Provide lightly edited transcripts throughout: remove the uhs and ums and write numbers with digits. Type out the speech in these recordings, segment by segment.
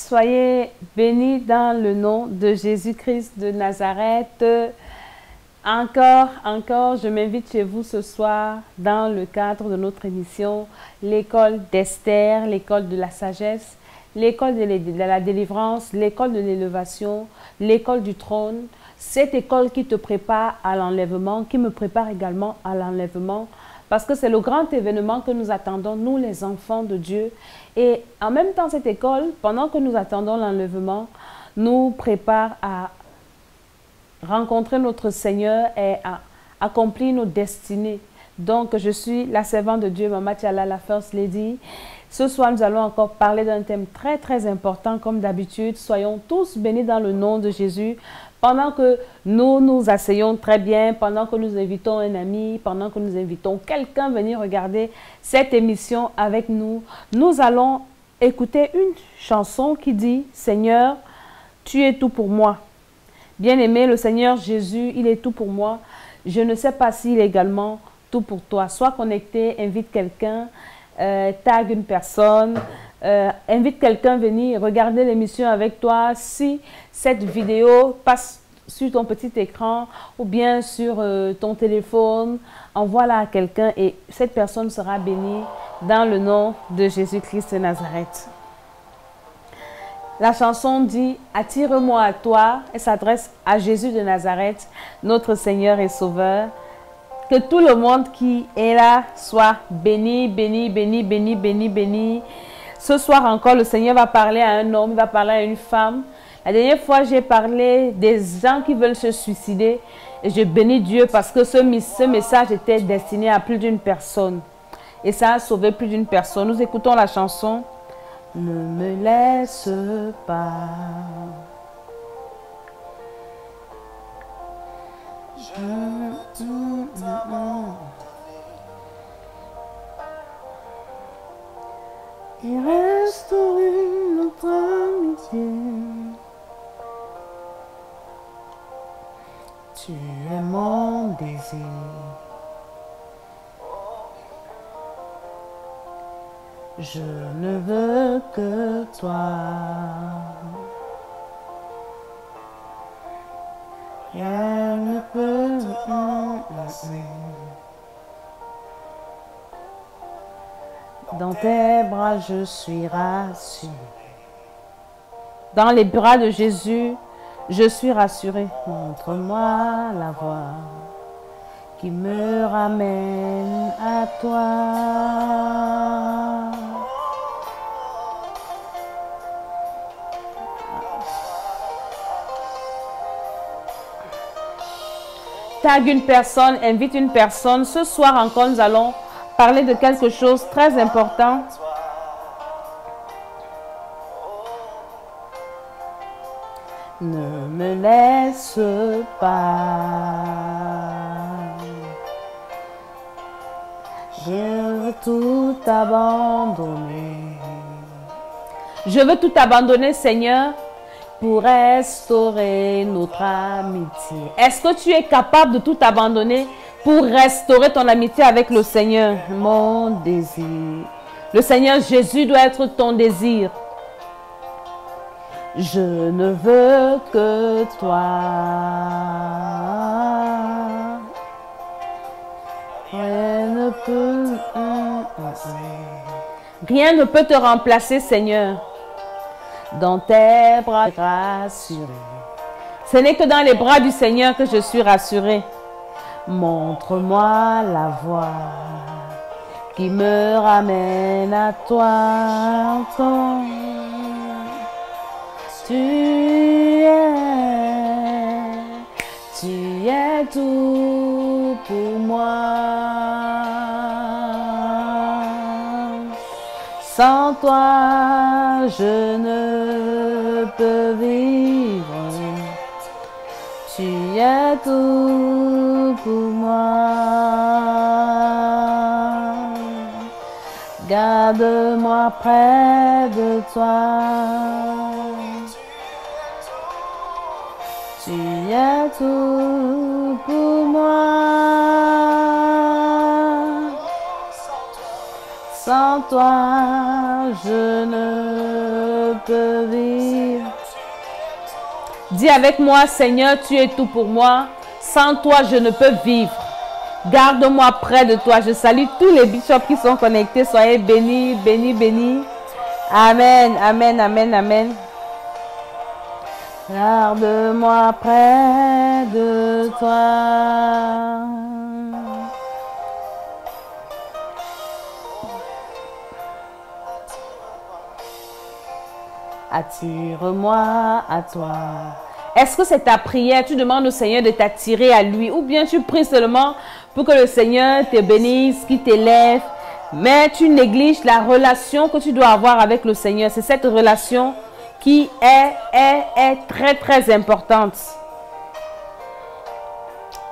Soyez bénis dans le nom de Jésus-Christ de Nazareth. Encore, je m'invite chez vous ce soir dans le cadre de notre émission, l'école d'Esther, l'école de la sagesse, l'école de la délivrance, l'école de l'élévation, l'école du trône. Cette école qui te prépare à l'enlèvement, qui me prépare également à l'enlèvement, parce que c'est le grand événement que nous attendons, nous les enfants de Dieu. Et en même temps, cette école, pendant que nous attendons l'enlèvement, nous prépare à rencontrer notre Seigneur et à accomplir nos destinées. Donc, je suis la servante de Dieu, Mama Tchala, la First Lady. Ce soir, nous allons encore parler d'un thème très important, comme d'habitude. Soyons tous bénis dans le nom de Jésus. Pendant que nous nous asseyons très bien, pendant que nous invitons un ami, pendant que nous invitons quelqu'un à venir regarder cette émission avec nous, nous allons écouter une chanson qui dit « Seigneur, tu es tout pour moi ». Bien-aimé, le Seigneur Jésus, il est tout pour moi. Je ne sais pas s'il est également tout pour toi. Sois connecté, invite quelqu'un, tag une personne, invite quelqu'un à venir regarder l'émission avec toi. Si cette vidéo passe sur ton petit écran ou bien sur ton téléphone, envoie-la à quelqu'un et cette personne sera bénie dans le nom de Jésus-Christ de Nazareth. La chanson dit « Attire-moi à toi ». Elle s'adresse à Jésus de Nazareth, notre Seigneur et Sauveur. Que tout le monde qui est là soit béni, béni, béni, béni, béni, béni. Ce soir encore, le Seigneur va parler à un homme, il va parler à une femme. La dernière fois, j'ai parlé des gens qui veulent se suicider. Et je bénis Dieu parce que ce message était destiné à plus d'une personne. Et ça a sauvé plus d'une personne. Nous écoutons la chanson. Ne me laisse pas. Je tout et restaurer notre amitié. Tu es mon désir. Je ne veux que toi. Rien ne peut dans tes bras, je suis rassuré. Dans les bras de Jésus, je suis rassuré. Montre-moi la voie qui me ramène à toi. Tag une personne, invite une personne. Ce soir encore, nous allons parler de quelque chose de très important. Ne me laisse pas. Je veux tout abandonner. Je veux tout abandonner, Seigneur, pour restaurer notre amitié. Est-ce que tu es capable de tout abandonner pour restaurer ton amitié avec le Seigneur? Mon désir. Le Seigneur Jésus doit être ton désir. Je ne veux que toi. Rien ne peut te remplacer, Seigneur. Dans tes bras rassuré. Ce n'est que dans les bras du Seigneur que je suis rassuré. Montre-moi la voie qui me ramène à toi. Tu es tout pour moi. Sans toi, je ne peux vivre. Tu es tout pour moi. Garde-moi près de toi. Tu es tout pour moi. Sans toi, je ne peux vivre. Dis avec moi, Seigneur, tu es tout pour moi. Sans toi, je ne peux vivre. Garde-moi près de toi. Je salue tous les bishops qui sont connectés. Soyez bénis, bénis, bénis. Amen, amen, amen, amen. Garde-moi près de toi. Attire-moi à toi. Est-ce que c'est ta prière? Tu demandes au Seigneur de t'attirer à lui, ou bien tu pries seulement pour que le Seigneur te bénisse, qu'il t'élève, mais tu négliges la relation que tu dois avoir avec le Seigneur. C'est cette relation qui est très très importante.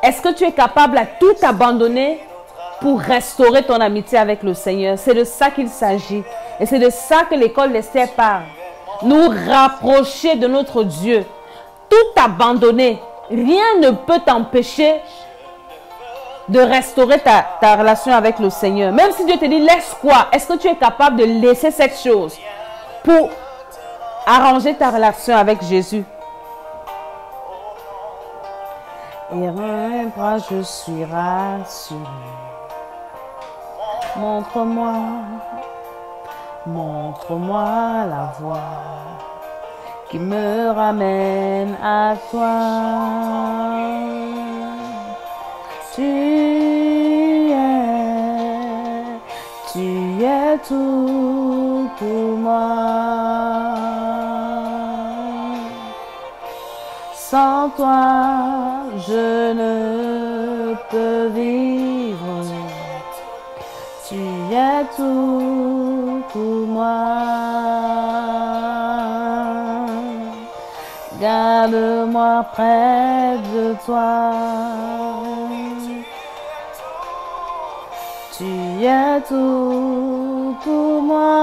Est-ce que tu es capable à tout abandonner pour restaurer ton amitié avec le Seigneur? C'est de ça qu'il s'agit. Et c'est de ça que l'école d'Esther parle. Nous rapprocher de notre Dieu. Tout abandonner. Rien ne peut t'empêcher de restaurer ta relation avec le Seigneur. Même si Dieu te dit laisse quoi, est-ce que tu es capable de laisser cette chose pour arranger ta relation avec Jésus? Et un bras, je suis rassuré. Montre-moi la voie qui me ramène à toi. Tu es tout pour moi. Sans toi, je ne peux vivre. Tu es tout pour moi. Garde-moi près de toi. Tu es tout pour moi.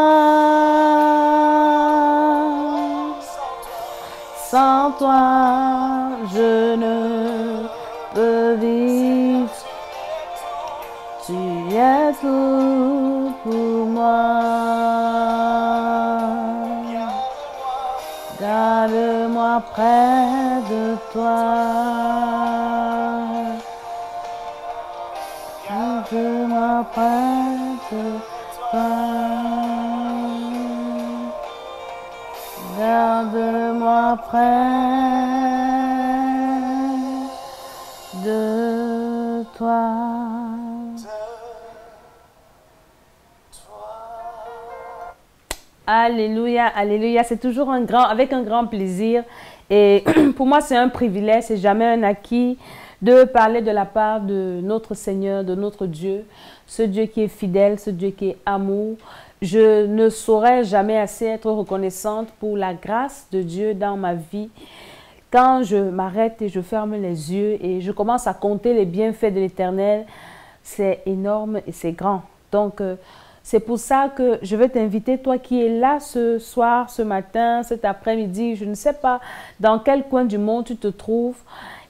Sans toi, je ne peux vivre. Tu es tout pour moi. Garde-moi près de toi. Garde-moi près de toi. Garde-moi près de toi. Alléluia, alléluia. C'est toujours avec un grand plaisir. Et pour moi, c'est un privilège, c'est jamais un acquis de parler de la part de notre Seigneur, de notre Dieu. Ce Dieu qui est fidèle, ce Dieu qui est amour. Je ne saurais jamais assez être reconnaissante pour la grâce de Dieu dans ma vie. Quand je m'arrête et je ferme les yeux et je commence à compter les bienfaits de l'Éternel, c'est énorme et c'est grand. Donc, c'est pour ça que je veux t'inviter, toi qui es là ce soir, ce matin, cet après-midi, je ne sais pas dans quel coin du monde tu te trouves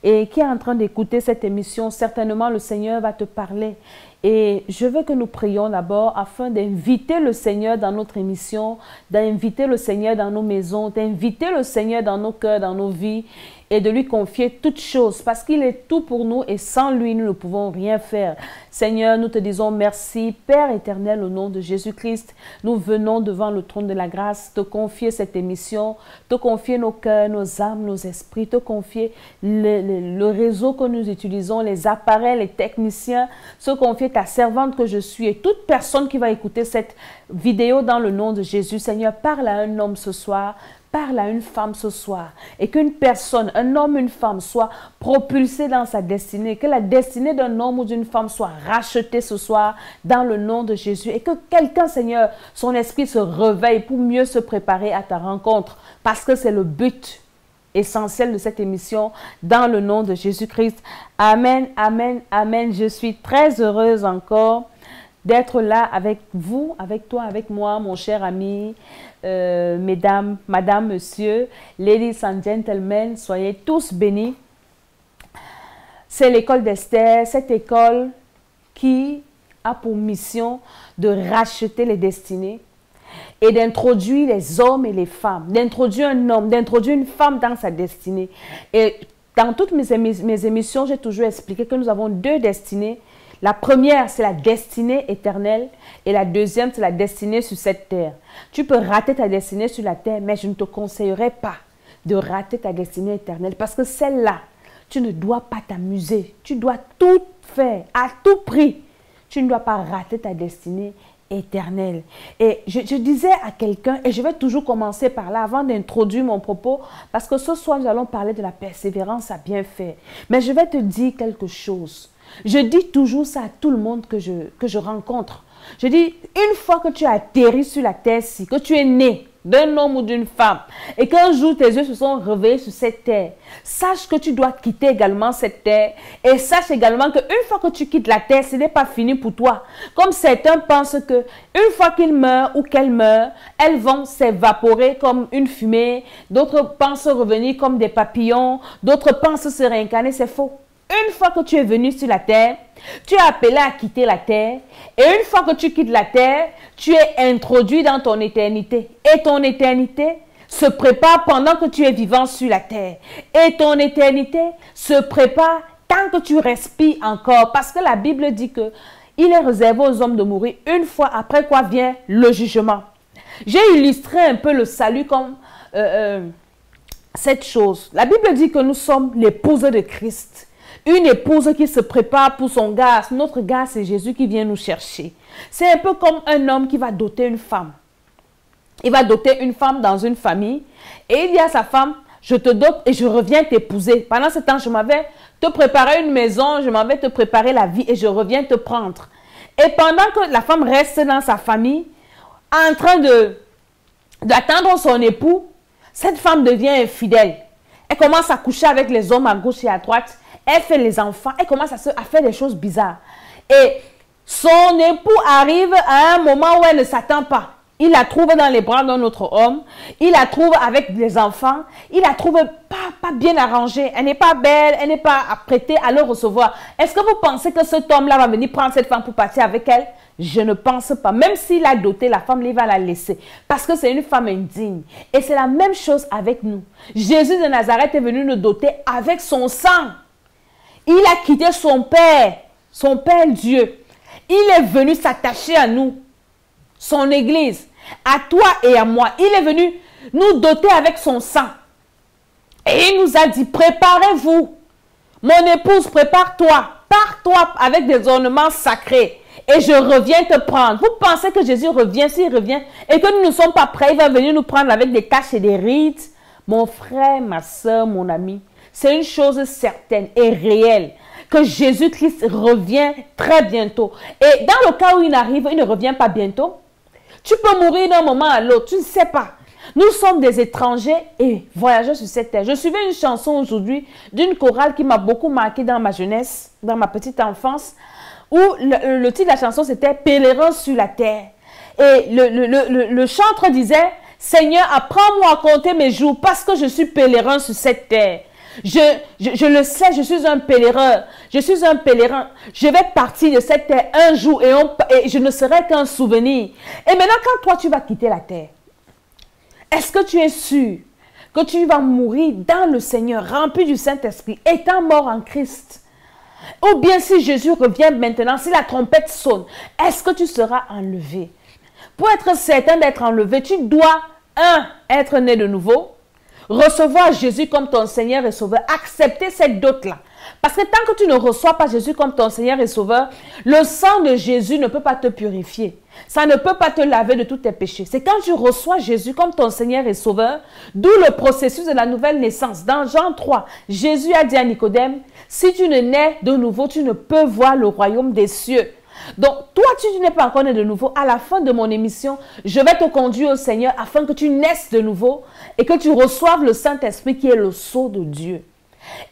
et qui est en train d'écouter cette émission. Certainement, le Seigneur va te parler. Et je veux que nous prions d'abord afin d'inviter le Seigneur dans notre émission, d'inviter le Seigneur dans nos maisons, d'inviter le Seigneur dans nos cœurs, dans nos vies et de lui confier toutes choses parce qu'il est tout pour nous et sans lui, nous ne pouvons rien faire. Seigneur, nous te disons merci. Père éternel, au nom de Jésus-Christ, nous venons devant le trône de la grâce te confier cette émission, te confier nos cœurs, nos âmes, nos esprits, te confier le réseau que nous utilisons, les appareils, les techniciens, te confier ta servante que je suis et toute personne qui va écouter cette vidéo dans le nom de Jésus. Seigneur, parle à un homme ce soir, parle à une femme ce soir et qu'une personne, un homme, une femme soit propulsée dans sa destinée, que la destinée d'un homme ou d'une femme soit rachetée ce soir dans le nom de Jésus et que quelqu'un, Seigneur, son esprit se réveille pour mieux se préparer à ta rencontre parce que c'est le but essentiel de cette émission dans le nom de Jésus-Christ. Amen, amen, amen. Je suis très heureuse encore d'être là avec vous, avec toi, avec moi, mon cher ami, mesdames, madame, monsieur, ladies and gentlemen, soyez tous bénis. C'est l'école d'Esther, cette école qui a pour mission de racheter les destinées et d'introduire les hommes et les femmes, d'introduire un homme, d'introduire une femme dans sa destinée. Et dans toutes mes émissions, j'ai toujours expliqué que nous avons deux destinées. La première, c'est la destinée éternelle et la deuxième, c'est la destinée sur cette terre. Tu peux rater ta destinée sur la terre, mais je ne te conseillerais pas de rater ta destinée éternelle parce que celle-là, tu ne dois pas t'amuser. Tu dois tout faire à tout prix. Tu ne dois pas rater ta destinée éternelle. Et je disais à quelqu'un, et je vais toujours commencer par là avant d'introduire mon propos, parce que ce soir, nous allons parler de la persévérance à bien faire. Mais je vais te dire quelque chose. Je dis toujours ça à tout le monde que je rencontre. Je dis, une fois que tu as atterri sur la terre-ci, que tu es né d'un homme ou d'une femme, et qu'un jour tes yeux se sont réveillés sur cette terre, sache que tu dois quitter également cette terre, et sache également qu'une fois que tu quittes la terre, ce n'est pas fini pour toi. Comme certains pensent que une fois qu'ils meurent ou qu'elles meurent, elles vont s'évaporer comme une fumée, d'autres pensent revenir comme des papillons, d'autres pensent se réincarner, c'est faux. Une fois que tu es venu sur la terre, tu es appelé à quitter la terre. Et une fois que tu quittes la terre, tu es introduit dans ton éternité. Et ton éternité se prépare pendant que tu es vivant sur la terre. Et ton éternité se prépare tant que tu respires encore. Parce que la Bible dit que il est réservé aux hommes de mourir une fois, après quoi vient le jugement. J'ai illustré un peu le salut comme cette chose. La Bible dit que nous sommes l'épouse de Christ. Une épouse qui se prépare pour son gars. Notre gars, c'est Jésus qui vient nous chercher. C'est un peu comme un homme qui va doter une femme. Il va doter une femme dans une famille. Et il dit à sa femme, je te dote et je reviens t'épouser. Pendant ce temps, je m'en vais te préparer une maison, je m'en vais te préparer la vie et je reviens te prendre. Et pendant que la femme reste dans sa famille, en train d'attendre son époux, cette femme devient infidèle. Elle commence à coucher avec les hommes à gauche et à droite. Elle fait les enfants, elle commence à faire des choses bizarres. Et son époux arrive à un moment où elle ne s'attend pas. Il la trouve dans les bras d'un autre homme. Il la trouve avec les enfants. Il la trouve pas bien arrangée. Elle n'est pas belle, elle n'est pas apprêtée à le recevoir. Est-ce que vous pensez que cet homme-là va venir prendre cette femme pour partir avec elle? Je ne pense pas. Même s'il a doté la femme, il va la laisser. Parce que c'est une femme indigne. Et c'est la même chose avec nous. Jésus de Nazareth est venu nous doter avec son sang. Il a quitté son Père Dieu. Il est venu s'attacher à nous, son Église, à toi et à moi. Il est venu nous doter avec son sang. Et il nous a dit, préparez-vous. Mon épouse, prépare-toi. Pars-toi avec des ornements sacrés. Et je reviens te prendre. Vous pensez que Jésus revient, s'il revient, et que nous ne sommes pas prêts, il va venir nous prendre avec des taches et des rides? Mon frère, ma soeur, mon ami, c'est une chose certaine et réelle que Jésus-Christ revient très bientôt. Et dans le cas où il arrive, il ne revient pas bientôt. Tu peux mourir d'un moment à l'autre, tu ne sais pas. Nous sommes des étrangers et voyageurs sur cette terre. Je suivais une chanson aujourd'hui d'une chorale qui m'a beaucoup marqué dans ma jeunesse, dans ma petite enfance, où le titre de la chanson c'était « Pèlerin sur la terre ». Et le chanteur disait « Seigneur, apprends-moi à compter mes jours parce que je suis pèlerin sur cette terre ». Je le sais, je suis un pèlerin. Je suis un pèlerin. Je vais partir de cette terre un jour et je ne serai qu'un souvenir. Et maintenant, quand toi, tu vas quitter la terre, est-ce que tu es sûr que tu vas mourir dans le Seigneur, rempli du Saint-Esprit, étant mort en Christ? Ou bien si Jésus revient maintenant, si la trompette sonne, est-ce que tu seras enlevé? Pour être certain d'être enlevé, tu dois, être né de nouveau. Recevoir Jésus comme ton Seigneur et Sauveur. Accepter cette dot-là. Parce que tant que tu ne reçois pas Jésus comme ton Seigneur et Sauveur, le sang de Jésus ne peut pas te purifier. Ça ne peut pas te laver de tous tes péchés. C'est quand tu reçois Jésus comme ton Seigneur et Sauveur, d'où le processus de la nouvelle naissance. Dans Jean 3, Jésus a dit à Nicodème, si tu ne nais de nouveau, tu ne peux voir le royaume des cieux. Donc, toi, tu n'es pas encore né de nouveau. À la fin de mon émission, je vais te conduire au Seigneur afin que tu naisses de nouveau et que tu reçoives le Saint-Esprit qui est le sceau de Dieu.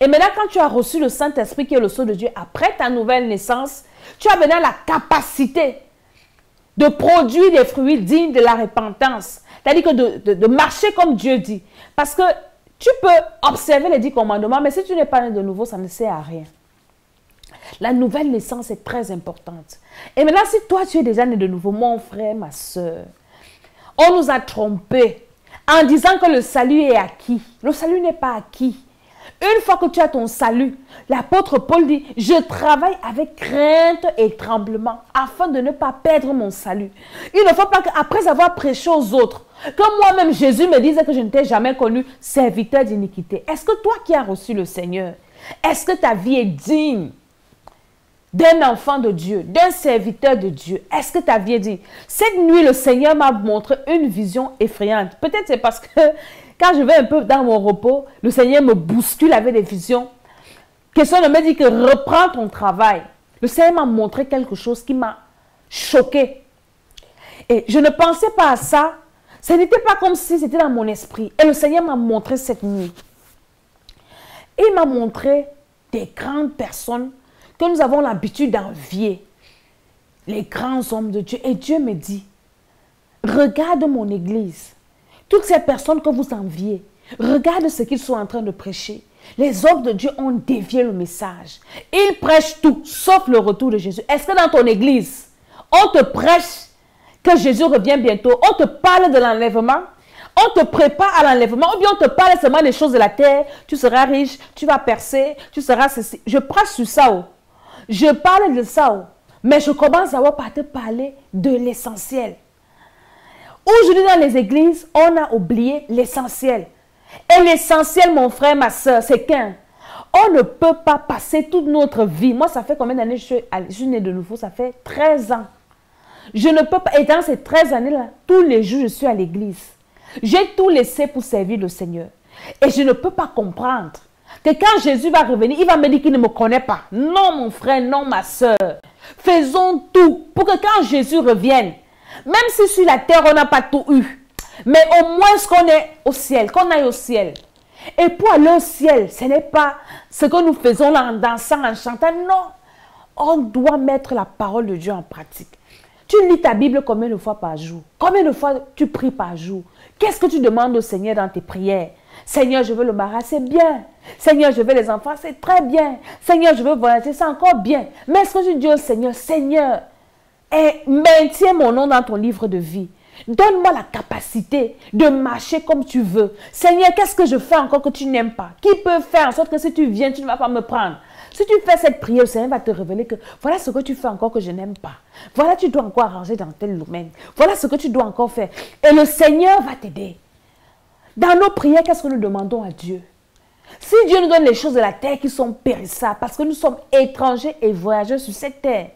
Et maintenant, quand tu as reçu le Saint-Esprit qui est le sceau de Dieu, après ta nouvelle naissance, tu as maintenant la capacité de produire des fruits dignes de la repentance. C'est-à-dire que de marcher comme Dieu dit. Parce que tu peux observer les 10 commandements, mais si tu n'es pas né de nouveau, ça ne sert à rien. La nouvelle naissance est très importante. Et maintenant, si toi, tu es déjà né de nouveau, mon frère, ma soeur, on nous a trompés en disant que le salut est acquis. Le salut n'est pas acquis. Une fois que tu as ton salut, l'apôtre Paul dit, je travaille avec crainte et tremblement afin de ne pas perdre mon salut. Il ne faut pas qu'après avoir prêché aux autres, que moi-même Jésus me dise que je ne t'ai jamais connu serviteur d'iniquité. Est-ce que toi qui as reçu le Seigneur, est-ce que ta vie est digne d'un enfant de Dieu, d'un serviteur de Dieu? Est-ce que ta vie est digne? Cette nuit, le Seigneur m'a montré une vision effrayante. Peut-être c'est parce que quand je vais un peu dans mon repos, le Seigneur me bouscule avec des visions. Question de me dire que reprends ton travail. Le Seigneur m'a montré quelque chose qui m'a choqué. Et je ne pensais pas à ça. Ce n'était pas comme si c'était dans mon esprit. Et le Seigneur m'a montré cette nuit. Il m'a montré des grandes personnes que nous avons l'habitude d'envier. Les grands hommes de Dieu. Et Dieu me dit, regarde mon église. Toutes ces personnes que vous enviez, regarde ce qu'ils sont en train de prêcher. Les hommes de Dieu ont dévié le message. Ils prêchent tout, sauf le retour de Jésus. Est-ce que dans ton église, on te prêche que Jésus revient bientôt? On te parle de l'enlèvement? On te prépare à l'enlèvement? Ou bien on te parle seulement des choses de la terre? Tu seras riche, tu vas percer, tu seras ceci. Je prêche sur ça. Oh. Je parle de ça. Oh. Mais je commence d'abord par te parler de l'essentiel. Aujourd'hui, dans les églises, on a oublié l'essentiel. Et l'essentiel, mon frère, ma soeur, c'est qu'on ne peut pas passer toute notre vie. Moi, ça fait combien d'années je suis née de nouveau? Ça fait 13 ans. Je ne peux pas, et dans ces 13 années-là, tous les jours, je suis à l'église. J'ai tout laissé pour servir le Seigneur. Et je ne peux pas comprendre que quand Jésus va revenir, il va me dire qu'il ne me connaît pas. Non, mon frère, non, ma soeur. Faisons tout pour que quand Jésus revienne, même si sur la terre, on n'a pas tout eu, mais au moins qu'on est au ciel, qu'on aille au ciel. Et pour aller au ciel, ce n'est pas ce que nous faisons là en dansant, en chantant. Non, on doit mettre la parole de Dieu en pratique. Tu lis ta Bible combien de fois par jour? Combien de fois tu pries par jour? Qu'est-ce que tu demandes au Seigneur dans tes prières? Seigneur, je veux le mari, c'est bien. Seigneur, je veux les enfants, c'est très bien. Seigneur, je veux voyager, c'est encore bien. Mais est-ce que tu dis au Seigneur, Seigneur, et maintiens mon nom dans ton livre de vie. Donne-moi la capacité de marcher comme tu veux. Seigneur, qu'est-ce que je fais encore que tu n'aimes pas? Qui peut faire en sorte que si tu viens, tu ne vas pas me prendre? Si tu fais cette prière, le Seigneur va te révéler que voilà ce que tu fais encore que je n'aime pas. Voilà, tu dois encore arranger dans tel domaine. Voilà ce que tu dois encore faire. Et le Seigneur va t'aider. Dans nos prières, qu'est-ce que nous demandons à Dieu? Si Dieu nous donne les choses de la terre qui sont périssables, parce que nous sommes étrangers et voyageurs sur cette terre,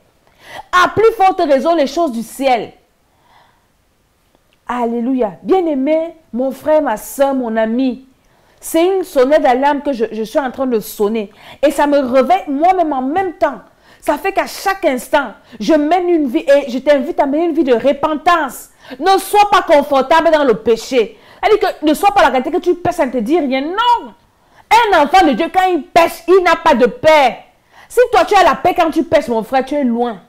à plus forte raison, les choses du ciel. Alléluia. Bien-aimé, mon frère, ma soeur, mon ami, c'est une sonnette d'alarme que je suis en train de sonner. Et ça me réveille moi-même en même temps. Ça fait qu'à chaque instant, je mène une vie et je t'invite à mener une vie de repentance. Ne sois pas confortable dans le péché. C'est-à-dire que ne sois pas la qualité que tu pêches sans te dire rien. Non. Un enfant de Dieu, quand il pêche, il n'a pas de paix. Si toi, tu as la paix quand tu pêches, mon frère, tu es loin.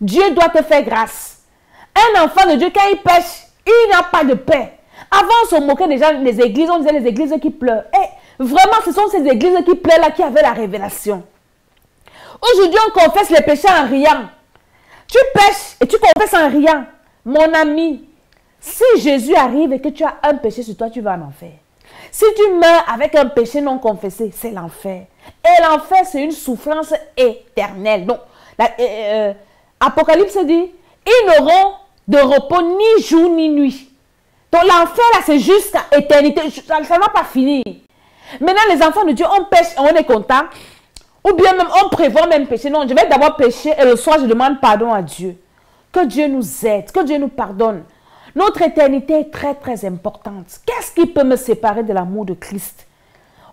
Dieu doit te faire grâce. Un enfant de Dieu, quand il pêche, il n'a pas de paix. Avant, on se moquait déjà des églises, on disait les églises qui pleurent. Et vraiment, ce sont ces églises qui pleurent là qui avaient la révélation. Aujourd'hui, on confesse les péchés en riant. Tu pêches et tu confesses en riant. Mon ami, si Jésus arrive et que tu as un péché sur toi, tu vas en enfer. Si tu meurs avec un péché non confessé, c'est l'enfer. Et l'enfer, c'est une souffrance éternelle. Donc, Apocalypse dit, ils n'auront de repos ni jour ni nuit. Donc l'enfer là, c'est jusqu'à éternité. Ça ne va pas finir. Maintenant, les enfants de Dieu, on pêche et on est content. Ou bien même, on prévoit même pécher. Non, je vais d'abord pécher et le soir, je demande pardon à Dieu. Que Dieu nous aide, que Dieu nous pardonne. Notre éternité est très, très importante. Qu'est-ce qui peut me séparer de l'amour de Christ?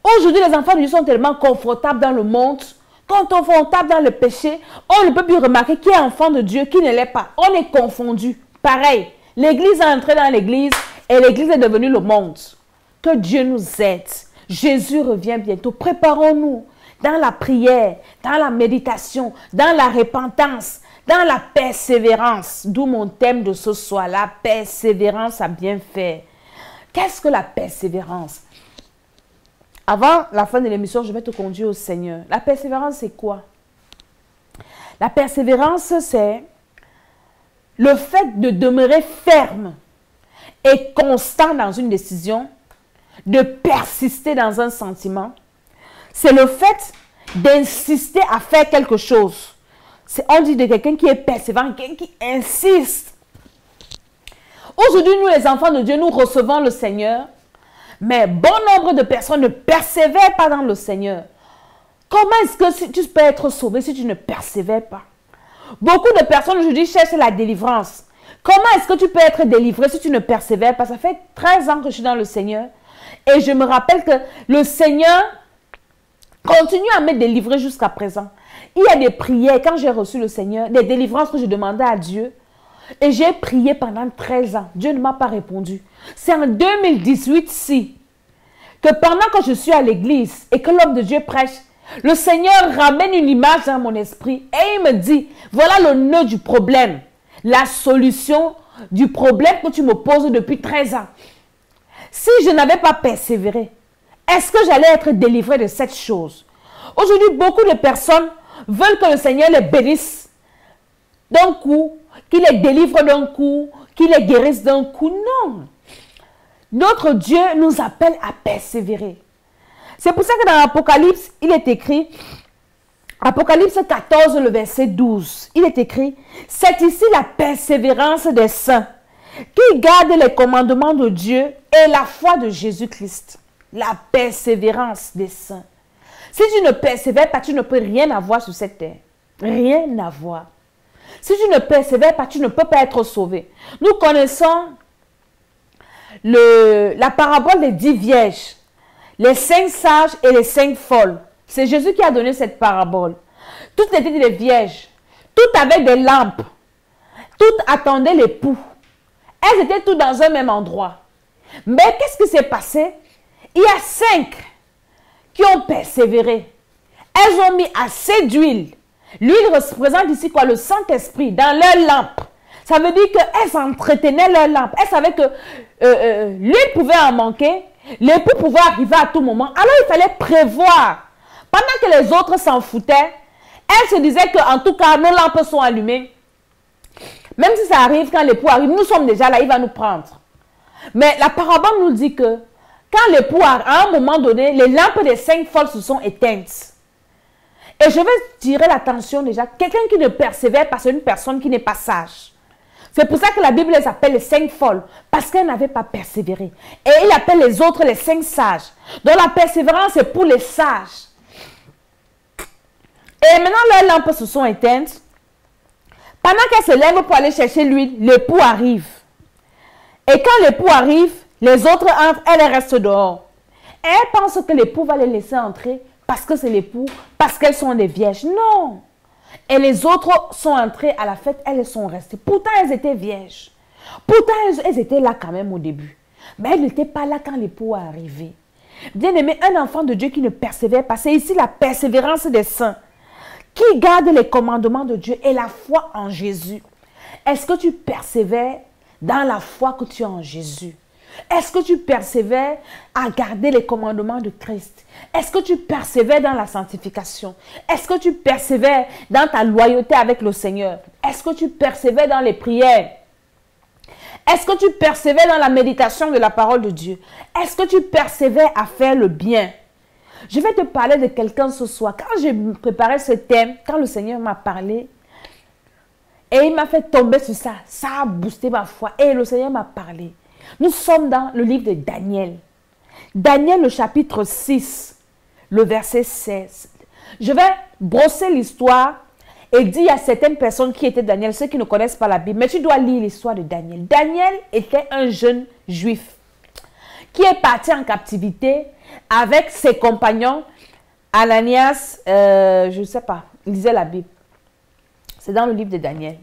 Aujourd'hui, les enfants de Dieu sont tellement confortables dans le monde, confortables dans le péché, on ne peut plus remarquer qui est enfant de Dieu, qui ne l'est pas. On est confondu. Pareil, l'église est entrée dans l'église et l'église est devenue le monde. Que Dieu nous aide. Jésus revient bientôt. Préparons-nous dans la prière, dans la méditation, dans la repentance, dans la persévérance. D'où mon thème de ce soir, la persévérance à bien faire. Qu'est-ce que la persévérance? Avant la fin de l'émission, je vais te conduire au Seigneur. La persévérance, c'est quoi? La persévérance, c'est le fait de demeurer ferme et constant dans une décision, de persister dans un sentiment. C'est le fait d'insister à faire quelque chose. On dit de quelqu'un qui est persévérant, quelqu'un qui insiste. Aujourd'hui, nous les enfants de Dieu, nous recevons le Seigneur, mais bon nombre de personnes ne persévèrent pas dans le Seigneur. Comment est-ce que tu peux être sauvé si tu ne persévères pas? Beaucoup de personnes aujourd'hui cherchent la délivrance. Comment est-ce que tu peux être délivré si tu ne persévères pas? Ça fait 13 ans que je suis dans le Seigneur et je me rappelle que le Seigneur continue à me délivrer jusqu'à présent. Il y a des prières, quand j'ai reçu le Seigneur, des délivrances que je demandais à Dieu et j'ai prié pendant 13 ans. Dieu ne m'a pas répondu. C'est en 2018-ci que pendant que je suis à l'église et que l'homme de Dieu prêche, le Seigneur ramène une image dans mon esprit et il me dit, voilà le nœud du problème, la solution du problème que tu me poses depuis 13 ans. Si je n'avais pas persévéré, est-ce que j'allais être délivré de cette chose? Aujourd'hui, beaucoup de personnes veulent que le Seigneur les bénisse d'un coup, qu'il les délivre d'un coup, qu'il les guérisse d'un coup. Non. Notre Dieu nous appelle à persévérer. C'est pour ça que dans l'Apocalypse, il est écrit, Apocalypse 14, le verset 12, il est écrit, c'est ici la persévérance des saints qui gardent les commandements de Dieu et la foi de Jésus-Christ. La persévérance des saints. Si tu ne persévères pas, tu ne peux rien avoir sur cette terre. Rien à voir. Si tu ne persévères pas, tu ne peux pas être sauvé. Nous connaissons la parabole des 10 vierges, les 5 sages et les 5 folles. C'est Jésus qui a donné cette parabole. Toutes étaient des vierges. Toutes avaient des lampes. Toutes attendaient l'époux. Elles étaient toutes dans un même endroit. Mais qu'est-ce qui s'est passé? Il y a 5 qui ont persévéré. Elles ont mis assez d'huile. L'huile représente ici quoi? Le Saint-Esprit dans leur lampe. Ça veut dire qu'elles entretenaient leur lampe. Elles savaient que l'huile pouvait en manquer. L'époux pouvait arriver à tout moment. Alors il fallait prévoir. Pendant que les autres s'en foutaient, elles se disaient qu'en tout cas, nos lampes sont allumées. Même si ça arrive, quand l'époux arrive, nous sommes déjà là, il va nous prendre. Mais la parabole nous dit que quand l'époux arrive, à un moment donné, les lampes des 5 folles se sont éteintes. Et je vais tirer l'attention déjà. Quelqu'un qui ne persévère pas, c'est une personne qui n'est pas sage. C'est pour ça que la Bible les appelle les 5 folles. Parce qu'elles n'avaient pas persévéré. Et il appelle les autres les 5 sages. Donc la persévérance est pour les sages. Et maintenant, leurs lampes se sont éteintes. Pendant qu'elles se lèvent pour aller chercher l'huile, l'époux arrive. Et quand l'époux arrive, les autres entrent, elles restent dehors. Et elles pensent que l'époux va les laisser entrer parce que c'est l'époux, parce qu'elles sont des vierges. Non. Et les autres sont entrées à la fête, elles sont restées. Pourtant, elles étaient vierges. Pourtant, elles étaient là quand même au début. Mais elles n'étaient pas là quand l'époux est arrivé. Bien aimé, un enfant de Dieu qui ne persévère pas, c'est ici la persévérance des saints, qui garde les commandements de Dieu et la foi en Jésus. Est-ce que tu persévères dans la foi que tu as en Jésus? Est-ce que tu persévères à garder les commandements de Christ? Est-ce que tu persévères dans la sanctification? Est-ce que tu persévères dans ta loyauté avec le Seigneur? Est-ce que tu persévères dans les prières? Est-ce que tu persévères dans la méditation de la parole de Dieu? Est-ce que tu persévères à faire le bien? Je vais te parler de quelqu'un ce soir. Quand j'ai préparé ce thème, quand le Seigneur m'a parlé, et il m'a fait tomber sur ça, ça a boosté ma foi. Et le Seigneur m'a parlé. Nous sommes dans le livre de Daniel. Daniel, le chapitre 6, le verset 16. Je vais brosser l'histoire et dire à certaines personnes qui étaient Daniel, ceux qui ne connaissent pas la Bible, mais tu dois lire l'histoire de Daniel. Daniel était un jeune juif qui est parti en captivité avec ses compagnons. Ananias, je ne sais pas, il lisait la Bible. C'est dans le livre de Daniel.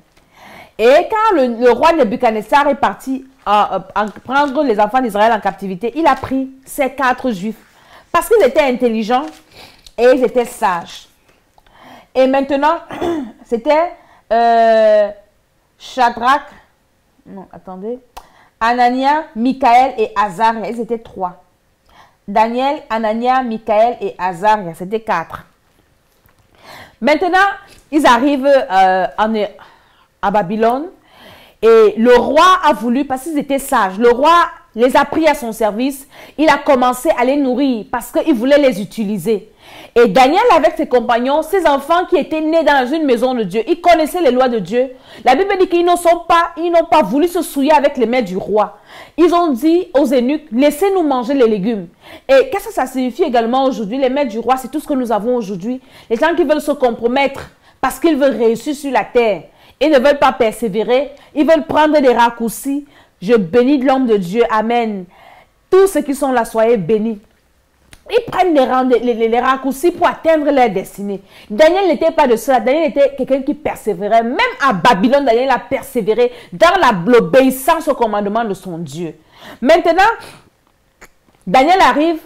Et quand le roi Nebuchadnezzar est parti prendre les enfants d'Israël en captivité, il a pris ces 4 juifs parce qu'ils étaient intelligents et ils étaient sages. Et maintenant, c'était Shadrach, non, attendez, Anania, Michaël et Azaria, ils étaient 3. Daniel, Anania, Michaël et Azaria, c'était 4. Maintenant, ils arrivent à Babylone et le roi a voulu, parce qu'ils étaient sages, le roi les a pris à son service, il a commencé à les nourrir parce qu'il voulait les utiliser. Et Daniel avec ses compagnons, ses enfants qui étaient nés dans une maison de Dieu, ils connaissaient les lois de Dieu. La Bible dit qu'ils n'ont pas voulu se souiller avec les mets du roi. Ils ont dit aux eunuques, laissez-nous manger les légumes. Et qu'est-ce que ça signifie également aujourd'hui? Les mets du roi, c'est tout ce que nous avons aujourd'hui. Les gens qui veulent se compromettre parce qu'ils veulent réussir sur la terre. Ils ne veulent pas persévérer, ils veulent prendre des raccourcis. Je bénis l'homme de Dieu, amen. Tous ceux qui sont là, soyez bénis. Ils prennent les raccourcis pour atteindre leur destinée. Daniel n'était pas de cela. Daniel était quelqu'un qui persévérait. Même à Babylone, Daniel a persévéré dans l'obéissance au commandement de son Dieu. Maintenant, Daniel arrive.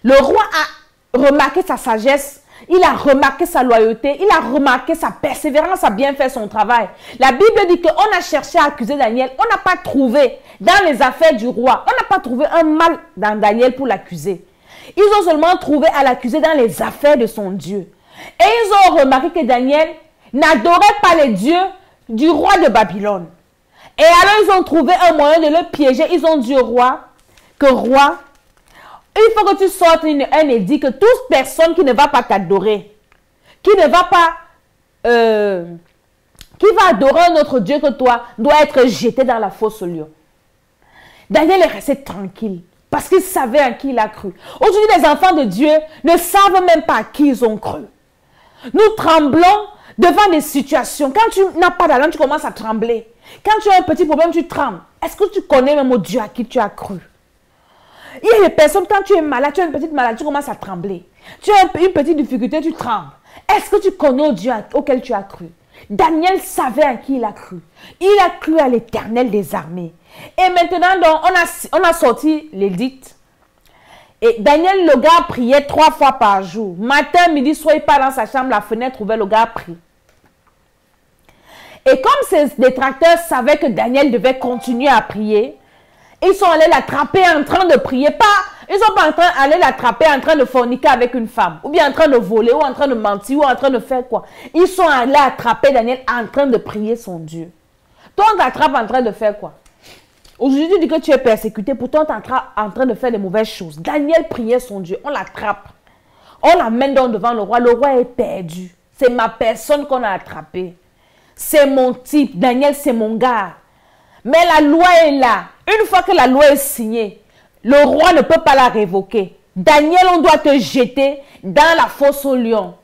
Le roi a remarqué sa sagesse. Il a remarqué sa loyauté, il a remarqué sa persévérance à bien faire son travail. La Bible dit qu'on a cherché à accuser Daniel, on n'a pas trouvé dans les affaires du roi, on n'a pas trouvé un mal dans Daniel pour l'accuser. Ils ont seulement trouvé à l'accuser dans les affaires de son Dieu. Et ils ont remarqué que Daniel n'adorait pas les dieux du roi de Babylone. Et alors ils ont trouvé un moyen de le piéger. Ils ont dit au roi, il faut que tu sortes un édit que toute personne qui ne va pas t'adorer, qui va adorer un autre Dieu que toi, doit être jeté dans la fosse au lion. Daniel est resté tranquille parce qu'il savait à qui il a cru. Aujourd'hui, les enfants de Dieu ne savent même pas à qui ils ont cru. Nous tremblons devant des situations. Quand tu n'as pas d'argent, tu commences à trembler. Quand tu as un petit problème, tu trembles. Est-ce que tu connais même au Dieu à qui tu as cru? Il y a des personnes, quand tu es malade, tu as une petite maladie, tu commences à trembler. Tu as une petite difficulté, tu trembles. Est-ce que tu connais au Dieu auquel tu as cru? Daniel savait à qui il a cru. Il a cru à l'Éternel des armées. Et maintenant, donc, on a sorti l'édit. Et Daniel, le gars, priait 3 fois par jour. Matin, midi, soir, il part dans sa chambre, la fenêtre ouverte, le gars prie. Et comme ses détracteurs savaient que Daniel devait continuer à prier, ils sont allés l'attraper en train de prier. Ils ne sont pas allés l'attraper en train de forniquer avec une femme. Ou bien en train de voler, ou en train de mentir, ou en train de faire quoi. Ils sont allés attraper Daniel en train de prier son Dieu. Toi, on t'attrape en train de faire quoi? Aujourd'hui, tu dis que tu es persécuté, pourtant tu es en train de faire de mauvaises choses. Daniel priait son Dieu, on l'attrape. On l'amène donc devant le roi. Le roi est perdu. C'est ma personne qu'on a attrapée. C'est mon type. Daniel, c'est mon gars. Mais la loi est là. Une fois que la loi est signée, le roi ne peut pas la révoquer. Daniel, on doit te jeter dans la fosse au lion.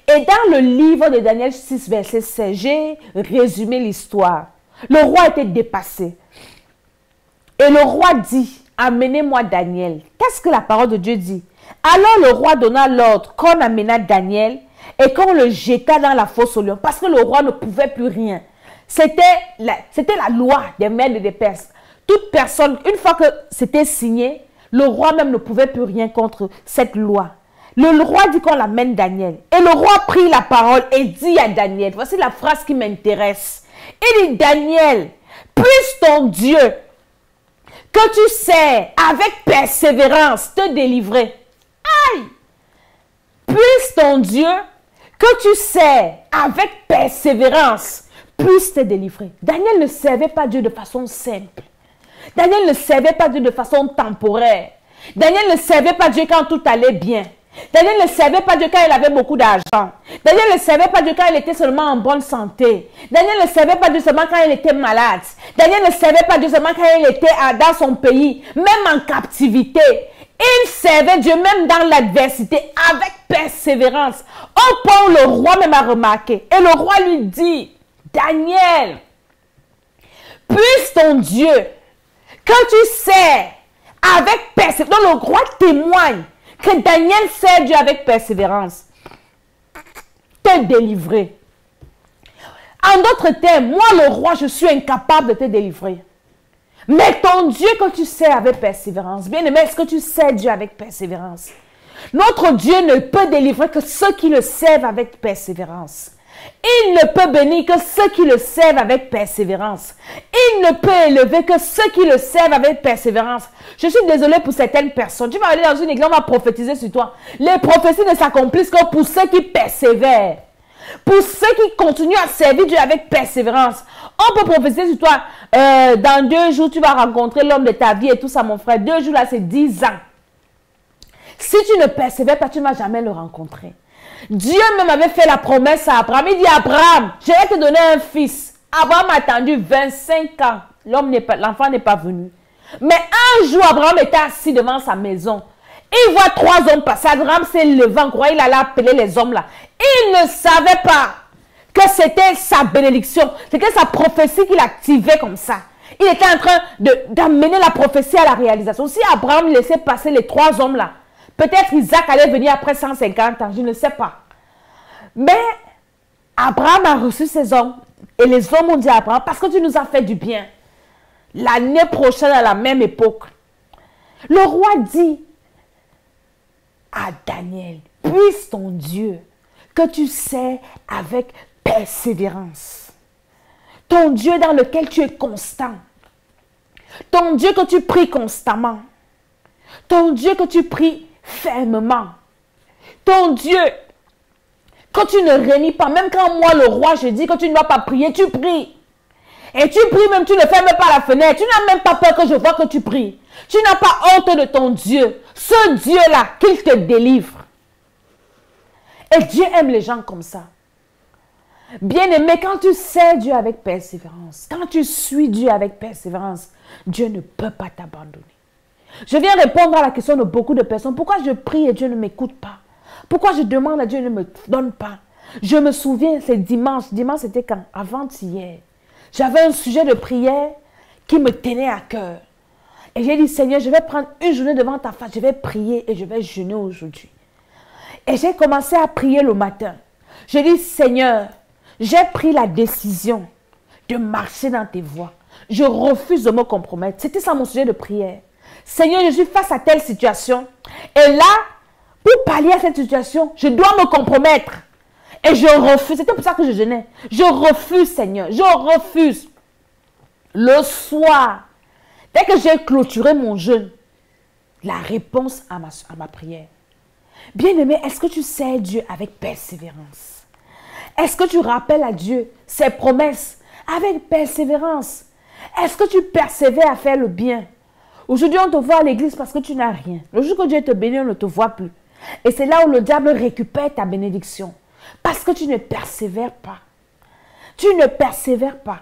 Et dans le livre de Daniel 6, verset 16, j'ai résumé l'histoire. Le roi était dépassé. Et le roi dit, amenez-moi Daniel. Qu'est-ce que la parole de Dieu dit? Alors le roi donna l'ordre qu'on amena Daniel et qu'on le jeta dans la fosse au lion. Parce que le roi ne pouvait plus rien. C'était la loi des Mèdes et des Perses. Toute personne, une fois que c'était signé, le roi même ne pouvait plus rien contre cette loi. Le roi dit qu'on l'amène Daniel. Et le roi prit la parole et dit à Daniel, voici la phrase qui m'intéresse. Il dit, Daniel, puisse ton Dieu, que tu sais avec persévérance te délivrer. Aïe! Puisse ton Dieu, que tu sais avec persévérance, puisse te délivrer. Daniel ne servait pas Dieu de façon simple. Daniel ne servait pas Dieu de façon temporaire. Daniel ne servait pas Dieu quand tout allait bien. Daniel ne servait pas Dieu quand il avait beaucoup d'argent. Daniel ne servait pas Dieu quand il était seulement en bonne santé. Daniel ne servait pas Dieu seulement quand il était malade. Daniel ne servait pas Dieu seulement quand il était dans son pays, même en captivité. Il servait Dieu même dans l'adversité avec persévérance. Au point où le roi même a remarqué. Et le roi lui dit, Daniel, puisse ton Dieu, que tu sais avec persévérance. Donc le roi témoigne que Daniel sert Dieu avec persévérance. Te délivrer. En d'autres termes, moi le roi, je suis incapable de te délivrer. Mais ton Dieu que tu sers avec persévérance. Bien aimé, est-ce que tu sers Dieu avec persévérance? Notre Dieu ne peut délivrer que ceux qui le servent avec persévérance. Il ne peut bénir que ceux qui le servent avec persévérance. Il ne peut élever que ceux qui le servent avec persévérance. Je suis désolée pour certaines personnes. Tu vas aller dans une église, on va prophétiser sur toi. Les prophéties ne s'accomplissent que pour ceux qui persévèrent. Pour ceux qui continuent à servir Dieu avec persévérance. On peut prophétiser sur toi. Dans 2 jours, tu vas rencontrer l'homme de ta vie et tout ça, mon frère. 2 jours, là, c'est 10 ans. Si tu ne persévères pas, tu ne vas jamais le rencontrer. Dieu même avait fait la promesse à Abraham. Il dit, Abraham, je vais te donner un fils. Abraham a attendu 25 ans. L'enfant n'est pas venu. Mais un jour, Abraham était assis devant sa maison. Il voit 3 hommes passer. Abraham s'est levé en croyant, il allait appeler les hommes là. Il ne savait pas que c'était sa bénédiction. C'était sa prophétie qu'il activait comme ça. Il était en train d'amener la prophétie à la réalisation. Si Abraham laissait passer les 3 hommes là, peut-être Isaac allait venir après 150 ans, je ne sais pas. Mais Abraham a reçu ces hommes. Et les hommes ont dit à Abraham, parce que tu nous as fait du bien. L'année prochaine, à la même époque, le roi dit à Daniel, puisse ton Dieu que tu sais avec persévérance. Ton Dieu dans lequel tu es constant. Ton Dieu que tu pries constamment. Ton Dieu que tu pries fermement. Ton Dieu que tu ne réunis pas. Même quand moi, le roi, je dis que tu ne dois pas prier, tu pries. Et tu pries même, tu ne fermes pas la fenêtre. Tu n'as même pas peur que je vois que tu pries. Tu n'as pas honte de ton Dieu. Ce Dieu-là, qu'il te délivre. Et Dieu aime les gens comme ça. Bien-aimé, quand tu sais Dieu avec persévérance, quand tu suis Dieu avec persévérance, Dieu ne peut pas t'abandonner. Je viens répondre à la question de beaucoup de personnes. Pourquoi je prie et Dieu ne m'écoute pas? Pourquoi je demande à Dieu et ne me donne pas? Je me souviens, c'est dimanche. Dimanche, c'était quand? Avant-hier. J'avais un sujet de prière qui me tenait à cœur. Et j'ai dit, Seigneur, je vais prendre une journée devant ta face. Je vais prier et je vais jeûner aujourd'hui. Et j'ai commencé à prier le matin. J'ai dit, Seigneur, j'ai pris la décision de marcher dans tes voies. Je refuse de me compromettre. C'était ça mon sujet de prière. Seigneur, je suis face à telle situation. Et là, pour pallier à cette situation, je dois me compromettre. Et je refuse. C'était pour ça que je jeûnais. Je refuse, Seigneur. Je refuse. Le soir, dès que j'ai clôturé mon jeûne, la réponse à ma prière. Bien-aimé, est-ce que tu sais Dieu avec persévérance? Est-ce que tu rappelles à Dieu ses promesses avec persévérance? Est-ce que tu persévères à faire le bien? Aujourd'hui, on te voit à l'église parce que tu n'as rien. Le jour que Dieu te bénit, on ne te voit plus. Et c'est là où le diable récupère ta bénédiction. Parce que tu ne persévères pas. Tu ne persévères pas.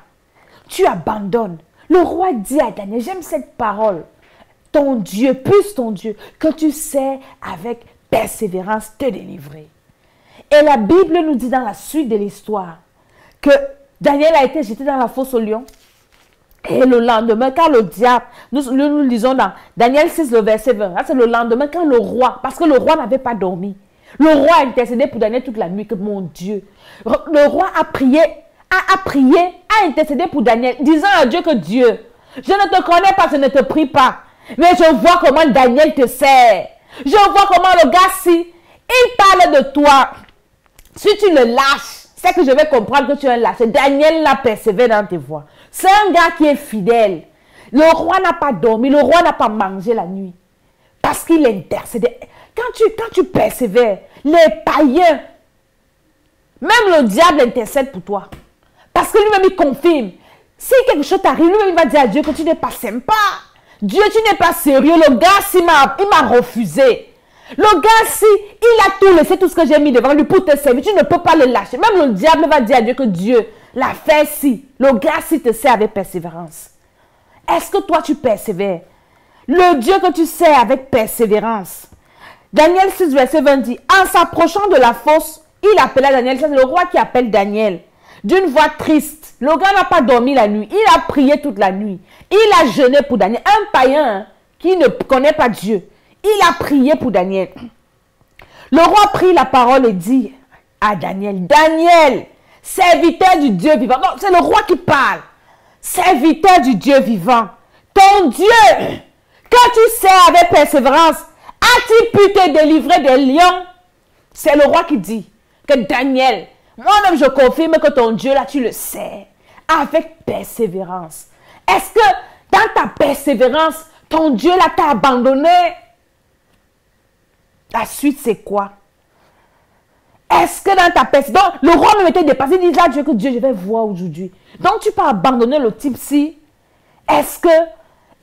Tu abandonnes. Le roi dit à Daniel, j'aime cette parole. Ton Dieu, puisse ton Dieu, que tu sais avec persévérance te délivrer. Et la Bible nous dit dans la suite de l'histoire que Daniel a été jeté dans la fosse au lion. Et le lendemain, quand le diable, nous lisons dans Daniel 6, le verset 20, c'est le lendemain quand le roi, parce que le roi n'avait pas dormi, le roi a intercédé pour Daniel toute la nuit, que mon Dieu, le roi a prié, a intercédé pour Daniel, disant à Dieu que Dieu, je ne te connais pas, je ne te prie pas, mais je vois comment Daniel te sert. Je vois comment le gars, si il parle de toi, si tu le lâches, c'est que je vais comprendre que tu es un lâche. Daniel l'a persévéré dans tes voies. C'est un gars qui est fidèle. Le roi n'a pas dormi, le roi n'a pas mangé la nuit. Parce qu'il intercédait. Quand tu persévères, les païens, même le diable intercède pour toi. Parce que lui-même, il confirme. Si quelque chose t'arrive, lui-même, il va dire à Dieu que tu n'es pas sympa. Dieu, tu n'es pas sérieux. Le gars, il m'a refusé. Le gars, si il a tout laissé, tout ce que j'ai mis devant lui pour te servir, tu ne peux pas le lâcher. Même le diable va dire à Dieu que Dieu l'a fait si. Le gars, si te sert avec persévérance. Est-ce que toi, tu persévères? Le Dieu que tu sers avec persévérance. Daniel 6, verset 20 dit, en s'approchant de la fosse, il appela Daniel. C'est le roi qui appelle Daniel. D'une voix triste. Le gars n'a pas dormi la nuit. Il a prié toute la nuit. Il a jeûné pour Daniel. Un païen qui ne connaît pas Dieu. Il a prié pour Daniel. Le roi prit la parole et dit à Daniel, Daniel, serviteur du Dieu vivant. Non, c'est le roi qui parle. Serviteur du Dieu vivant. Ton Dieu, que tu sers avec persévérance, a-t-il pu te délivrer des lions? C'est le roi qui dit que Daniel, Moi-même, je confirme que ton Dieu, là, tu le sais. Avec persévérance. Est-ce que dans ta persévérance, ton Dieu, là, t'a abandonné? La suite, c'est quoi? Est-ce que dans ta persévérance, le roi me était dépassé, il dit là, Dieu, que Dieu, je vais voir aujourd'hui. Donc, tu peux abandonner le type-ci. Est-ce que,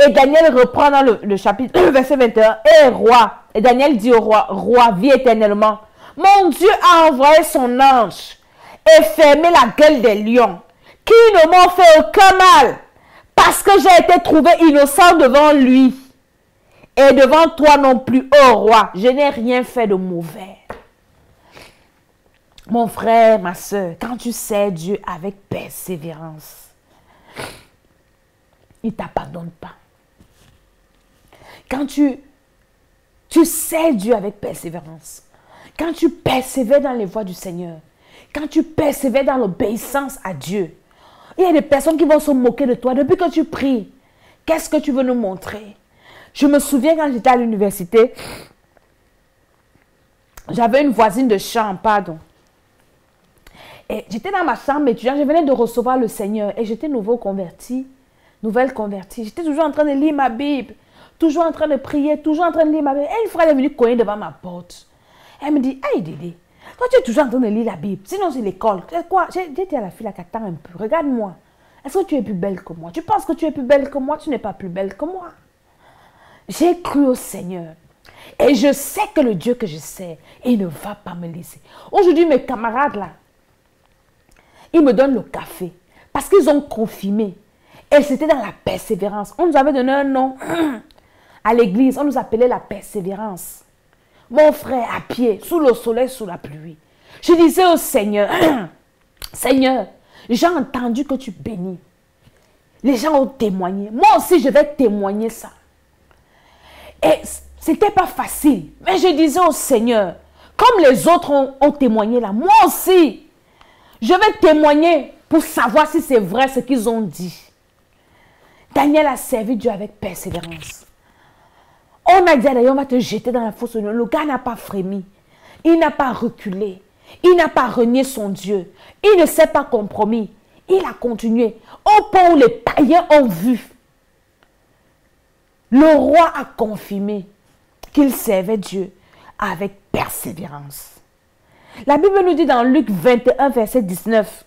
et Daniel reprend dans le chapitre, verset 21, et roi, et Daniel dit au roi, roi, vis éternellement. Mon Dieu a envoyé son ange et fermé la gueule des lions, qui ne m'ont fait aucun mal, parce que j'ai été trouvé innocent devant lui. Et devant toi non plus, ô roi, je n'ai rien fait de mauvais. Mon frère, ma soeur, quand tu sais Dieu avec persévérance, il ne t'abandonne pas. Quand tu sais Dieu avec persévérance, quand tu persévères dans les voies du Seigneur, quand tu persévères dans l'obéissance à Dieu, il y a des personnes qui vont se moquer de toi depuis que tu pries. Qu'est-ce que tu veux nous montrer? Je me souviens quand j'étais à l'université, j'avais une voisine de chambre, pardon. Et j'étais dans ma chambre étudiante, je venais de recevoir le Seigneur et j'étais nouvelle convertie. J'étais toujours en train de lire ma Bible, toujours en train de prier, toujours en train de lire ma Bible. Et une fois, elle est venue cogner devant ma porte. Elle me dit, hey Dédé, toi tu es toujours en train de lire la Bible, sinon c'est l'école. Quoi? J'ai dit à la fille là, qu'attends un peu, regarde-moi. Est-ce que tu es plus belle que moi? Tu penses que tu es plus belle que moi? Tu n'es pas plus belle que moi. J'ai cru au Seigneur. Et je sais que le Dieu que je sais, il ne va pas me laisser. Aujourd'hui, mes camarades là, ils me donnent le café. Parce qu'ils ont confirmé. Et c'était dans la persévérance. On nous avait donné un nom à l'église. On nous appelait la persévérance. Mon frère à pied, sous le soleil, sous la pluie. Je disais au Seigneur, Seigneur, j'ai entendu que tu bénis. Les gens ont témoigné. Moi aussi, je vais témoigner ça. Et c'était pas facile. Mais je disais au Seigneur, comme les autres ont témoigné là, moi aussi, je vais témoigner pour savoir si c'est vrai ce qu'ils ont dit. Daniel a servi Dieu avec persévérance. On a dit d'ailleurs, on va te jeter dans la fosse. Le gars n'a pas frémi. Il n'a pas reculé. Il n'a pas renié son Dieu. Il ne s'est pas compromis. Il a continué. Au point où les païens ont vu. Le roi a confirmé qu'il servait Dieu avec persévérance. La Bible nous dit dans Luc 21, verset 19,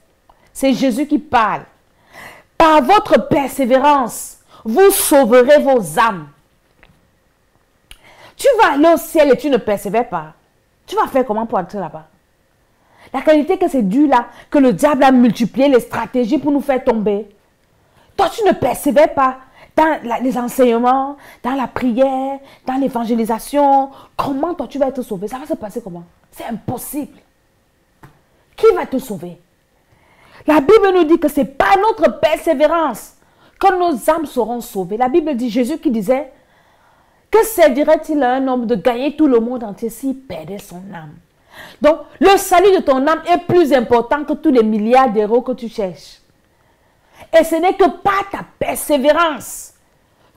c'est Jésus qui parle. Par votre persévérance, vous sauverez vos âmes. Tu vas aller au ciel et tu ne persévères pas. Tu vas faire comment pour entrer là-bas? La qualité que c'est dû là, que le diable a multiplié les stratégies pour nous faire tomber. Toi, tu ne persévères pas dans les enseignements, dans la prière, dans l'évangélisation. Comment toi, tu vas être sauvé? Ça va se passer comment? C'est impossible. Qui va te sauver? La Bible nous dit que ce n'est pas notre persévérance que nos âmes seront sauvées. La Bible dit, Jésus qui disait, que servirait-il à un homme de gagner tout le monde entier s'il perdait son âme? Donc, le salut de ton âme est plus important que tous les milliards d'euros que tu cherches. Et ce n'est que par ta persévérance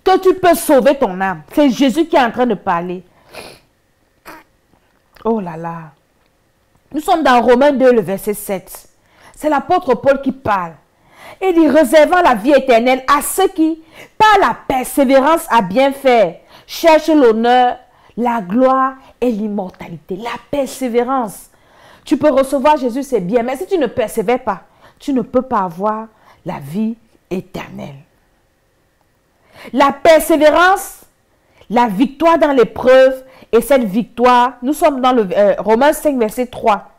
que tu peux sauver ton âme. C'est Jésus qui est en train de parler. Oh là là. Nous sommes dans Romains 2, le verset 7. C'est l'apôtre Paul qui parle. Il dit, réservant la vie éternelle à ceux qui, par la persévérance à bien faire, cherchent l'honneur, la gloire et l'immortalité. La persévérance. Tu peux recevoir Jésus, c'est bien. Mais si tu ne persévères pas, tu ne peux pas avoir la vie éternelle. La persévérance, la victoire dans l'épreuve, et cette victoire, nous sommes dans le Romains 5, verset 3.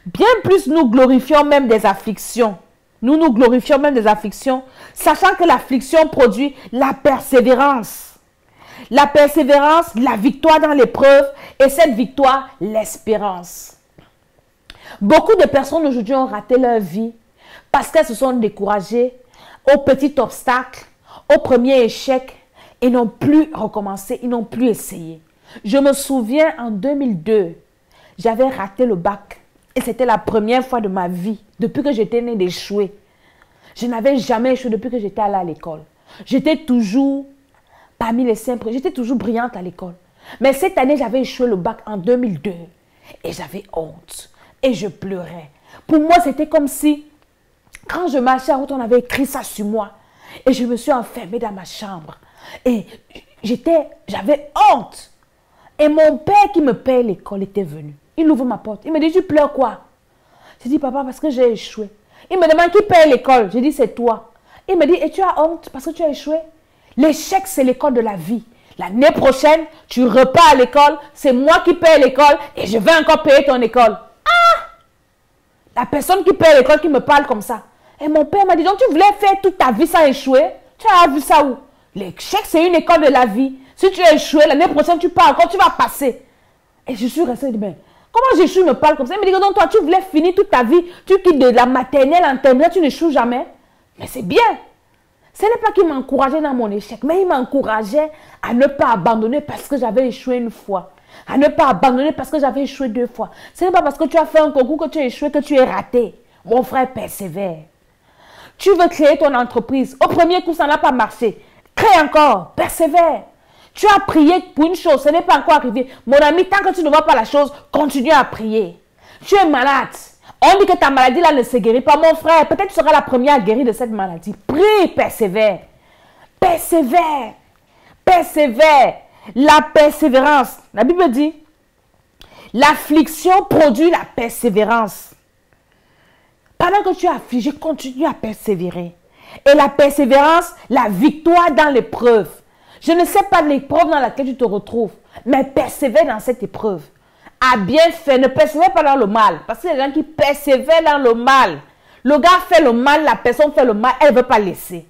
Bien plus nous glorifions même des afflictions. Nous nous glorifions même des afflictions, sachant que l'affliction produit la persévérance. La persévérance, la victoire dans l'épreuve, et cette victoire, l'espérance. Beaucoup de personnes aujourd'hui ont raté leur vie parce qu'elles se sont découragées au petit obstacle, au premier échec, et n'ont plus recommencé, ils n'ont plus essayé. Je me souviens en 2002, j'avais raté le bac. Et c'était la première fois de ma vie, depuis que j'étais née, d'échouer. Je n'avais jamais échoué depuis que j'étais allée à l'école. J'étais toujours parmi les simples, j'étais toujours brillante à l'école. Mais cette année, j'avais échoué le bac en 2002. Et j'avais honte. Et je pleurais. Pour moi, c'était comme si, quand je marchais en route, on avait écrit ça sur moi. Et je me suis enfermée dans ma chambre. Et j'avais honte. Et mon père qui me paye l'école était venu. Il ouvre ma porte. Il me dit, tu pleures quoi? Je dis, papa, parce que j'ai échoué. Il me demande qui paye l'école. Je dis, c'est toi. Il me dit, et tu as honte parce que tu as échoué? L'échec, c'est l'école de la vie. L'année prochaine, tu repars à l'école. C'est moi qui paye l'école et je vais encore payer ton école. Ah! La personne qui paye l'école qui me parle comme ça. Et mon père m'a dit, donc tu voulais faire toute ta vie sans échouer? Tu as vu ça où? L'échec, c'est une école de la vie. Si tu as échoué, l'année prochaine, tu pars encore, tu vas passer. Et je suis restée, mais comment j'échoue, il me parle comme ça? Il me dit, donc toi, tu voulais finir toute ta vie, tu quittes de la maternelle en terminale, tu n'échoues jamais. Mais c'est bien. Ce n'est pas qu'il m'encourageait dans mon échec, mais il m'encourageait à ne pas abandonner parce que j'avais échoué une fois. À ne pas abandonner parce que j'avais échoué 2 fois. Ce n'est pas parce que tu as fait un concours que tu as échoué que tu es raté. Mon frère, persévère. Tu veux créer ton entreprise. Au premier coup, ça n'a pas marché. Crée encore, persévère. Tu as prié pour une chose, ce n'est pas encore arrivé. Mon ami, tant que tu ne vois pas la chose, continue à prier. Tu es malade. On dit que ta maladie là ne se guérit pas. Mon frère, peut-être tu seras la première à guérir de cette maladie. Prie, persévère. Persévère. Persévère. La persévérance. La Bible dit, l'affliction produit la persévérance. Pendant que tu es affligé, continue à persévérer. Et la persévérance, la victoire dans l'épreuve. Je ne sais pas l'épreuve dans laquelle tu te retrouves, mais persévère dans cette épreuve. À bien faire, ne persévère pas dans le mal. Parce qu'il y a des gens qui persévèrent dans le mal. Le gars fait le mal, la personne fait le mal, elle ne veut pas laisser.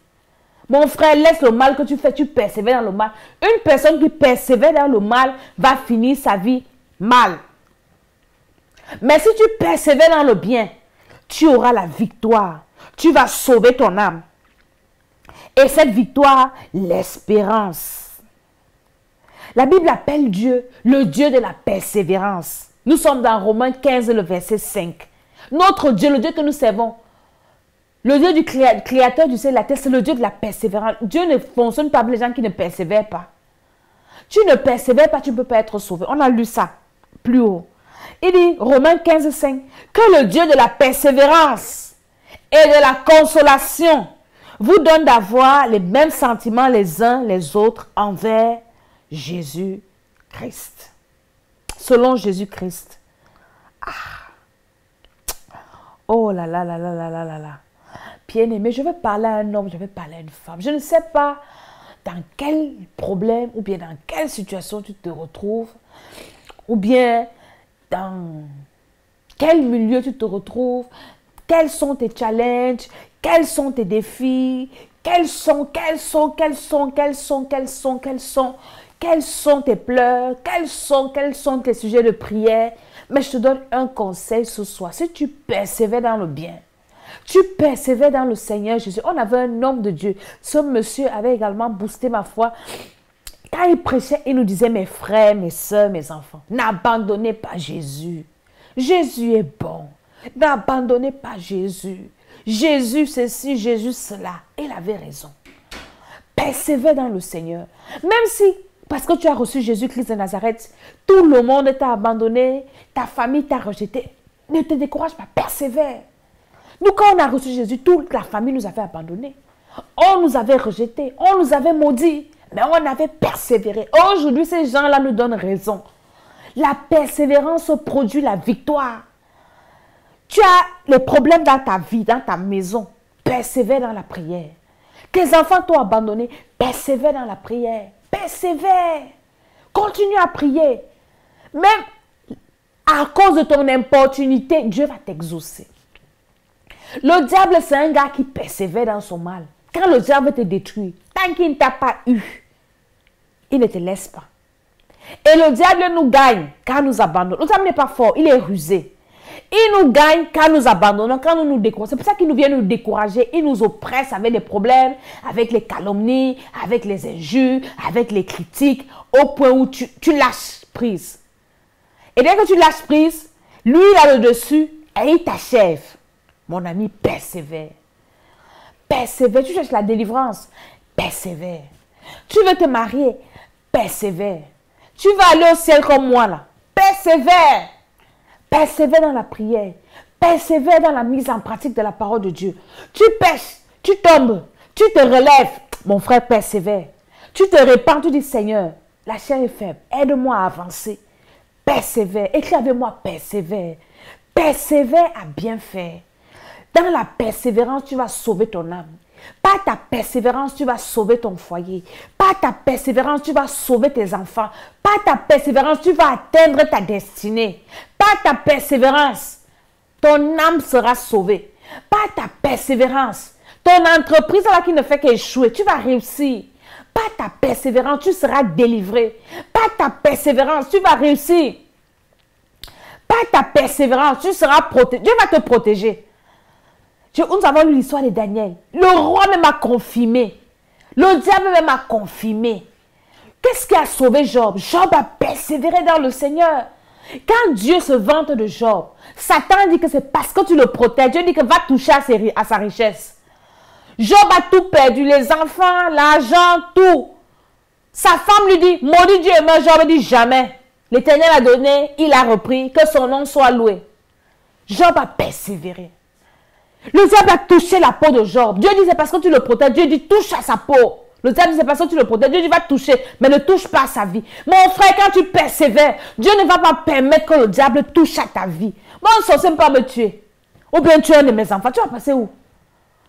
Mon frère, laisse le mal que tu fais, tu persévères dans le mal. Une personne qui persévère dans le mal va finir sa vie mal. Mais si tu persévères dans le bien, tu auras la victoire. Tu vas sauver ton âme. Et cette victoire, l'espérance. La Bible appelle Dieu le Dieu de la persévérance. Nous sommes dans Romains 15, le verset 5. Notre Dieu, le Dieu que nous servons, le Dieu du créateur du ciel et de la terre, c'est le Dieu de la persévérance. Dieu ne fonctionne pas avec les gens qui ne persévèrent pas. Tu ne persévères pas, tu ne peux pas être sauvé. On a lu ça plus haut. Il dit, Romains 15, 5, que le Dieu de la persévérance et de la consolation vous donne d'avoir les mêmes sentiments les uns les autres envers Jésus-Christ. Selon Jésus-Christ. Ah. Oh là là là là là là là là. Bien-aimé, je vais parler à un homme, je vais parler à une femme. Je ne sais pas dans quel problème ou bien dans quelle situation tu te retrouves. Ou bien dans quel milieu tu te retrouves. Quels sont tes challenges? Quels sont tes défis? Quels sont tes pleurs? Quels sont tes sujets de prière? Mais je te donne un conseil ce soir. Si tu persévères dans le bien, tu persévères dans le Seigneur Jésus. On avait un homme de Dieu. Ce monsieur avait également boosté ma foi. Quand il prêchait, il nous disait, mes frères, mes soeurs, mes enfants, n'abandonnez pas Jésus. Jésus est bon. N'abandonnez pas Jésus. Jésus ceci, Jésus cela. Il avait raison. Persévère dans le Seigneur. Même si, parce que tu as reçu Jésus-Christ de Nazareth, tout le monde t'a abandonné, ta famille t'a rejeté. Ne te décourage pas, persévère. Nous, quand on a reçu Jésus, toute la famille nous avait abandonnés. On nous avait rejetés, on nous avait maudits, mais on avait persévéré. Aujourd'hui, ces gens-là nous donnent raison. La persévérance produit la victoire. Tu as les problèmes dans ta vie, dans ta maison. Persévère dans la prière. Tes enfants t'ont abandonné. Persévère dans la prière. Persévère. Continue à prier. Même à cause de ton importunité, Dieu va t'exaucer. Le diable, c'est un gars qui persévère dans son mal. Quand le diable te détruit, tant qu'il ne t'a pas eu, il ne te laisse pas. Et le diable nous gagne quand nous abandonnons. Le diable n'est pas fort, il est rusé. Il nous gagne quand nous abandonnons, quand nous nous décourageons. C'est pour ça qu'il nous vient nous décourager. Il nous oppresse avec les problèmes, avec les calomnies, avec les injures, avec les critiques, au point où tu lâches prise. Et dès que tu lâches prise, lui, il a le dessus et il t'achève. Mon ami, persévère. Persévère. Tu cherches la délivrance. Persévère. Tu veux te marier. Persévère. Tu vas aller au ciel comme moi là. Persévère. Persévère dans la prière. Persévère dans la mise en pratique de la parole de Dieu. Tu pèches, tu tombes, tu te relèves. Mon frère, persévère. Tu te répands, tu dis, Seigneur, la chair est faible, aide-moi à avancer. Persévère, écris avec moi, persévère. Persévère à bien faire. Dans la persévérance, tu vas sauver ton âme. Par ta persévérance, tu vas sauver ton foyer. Par ta persévérance, tu vas sauver tes enfants. Par ta persévérance, tu vas atteindre ta destinée. Par ta persévérance, ton âme sera sauvée. Par ta persévérance, ton entreprise là qui ne fait qu'échouer, tu vas réussir. Par ta persévérance, tu seras délivré. Par ta persévérance, tu vas réussir. Par ta persévérance, tu seras protégé. Dieu va te protéger. Nous avons lu l'histoire de Daniel. Le roi même a confirmé. Le diable même a confirmé. Qu'est-ce qui a sauvé Job? Job a persévéré dans le Seigneur. Quand Dieu se vante de Job, Satan dit que c'est parce que tu le protèges. Dieu dit que va toucher à sa richesse. Job a tout perdu, les enfants, l'argent, tout. Sa femme lui dit, maudit Dieu, mais Job dit jamais. L'Éternel a donné, il a repris, que son nom soit loué. Job a persévéré. Le diable a touché la peau de Job. Dieu dit, c'est parce que tu le protèges. Dieu dit, touche à sa peau. Le diable dit, c'est parce que tu le protèges. Dieu dit, va toucher, mais ne touche pas à sa vie. Mon frère, quand tu persévères, Dieu ne va pas permettre que le diable touche à ta vie. Moi, on ne sait pas me tuer. Ou bien tuer un de mes enfants. Tu vas passer où?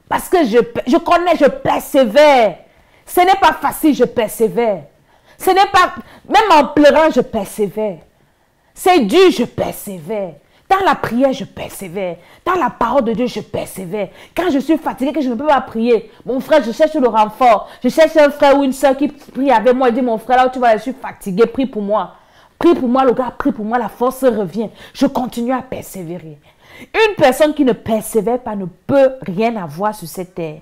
Parce que je connais, je persévère. Ce n'est pas facile, je persévère. Ce n'est pas, même en pleurant, je persévère. C'est dur, je persévère. Dans la prière, je persévère. Dans la parole de Dieu, je persévère. Quand je suis fatigué, que je ne peux pas prier, mon frère, je cherche le renfort. Je cherche un frère ou une soeur qui prie avec moi. Il dit, mon frère, là où tu vas, je suis fatigué, prie pour moi. Prie pour moi, le gars, prie pour moi, la force revient. Je continue à persévérer. Une personne qui ne persévère pas ne peut rien avoir sur cette terre.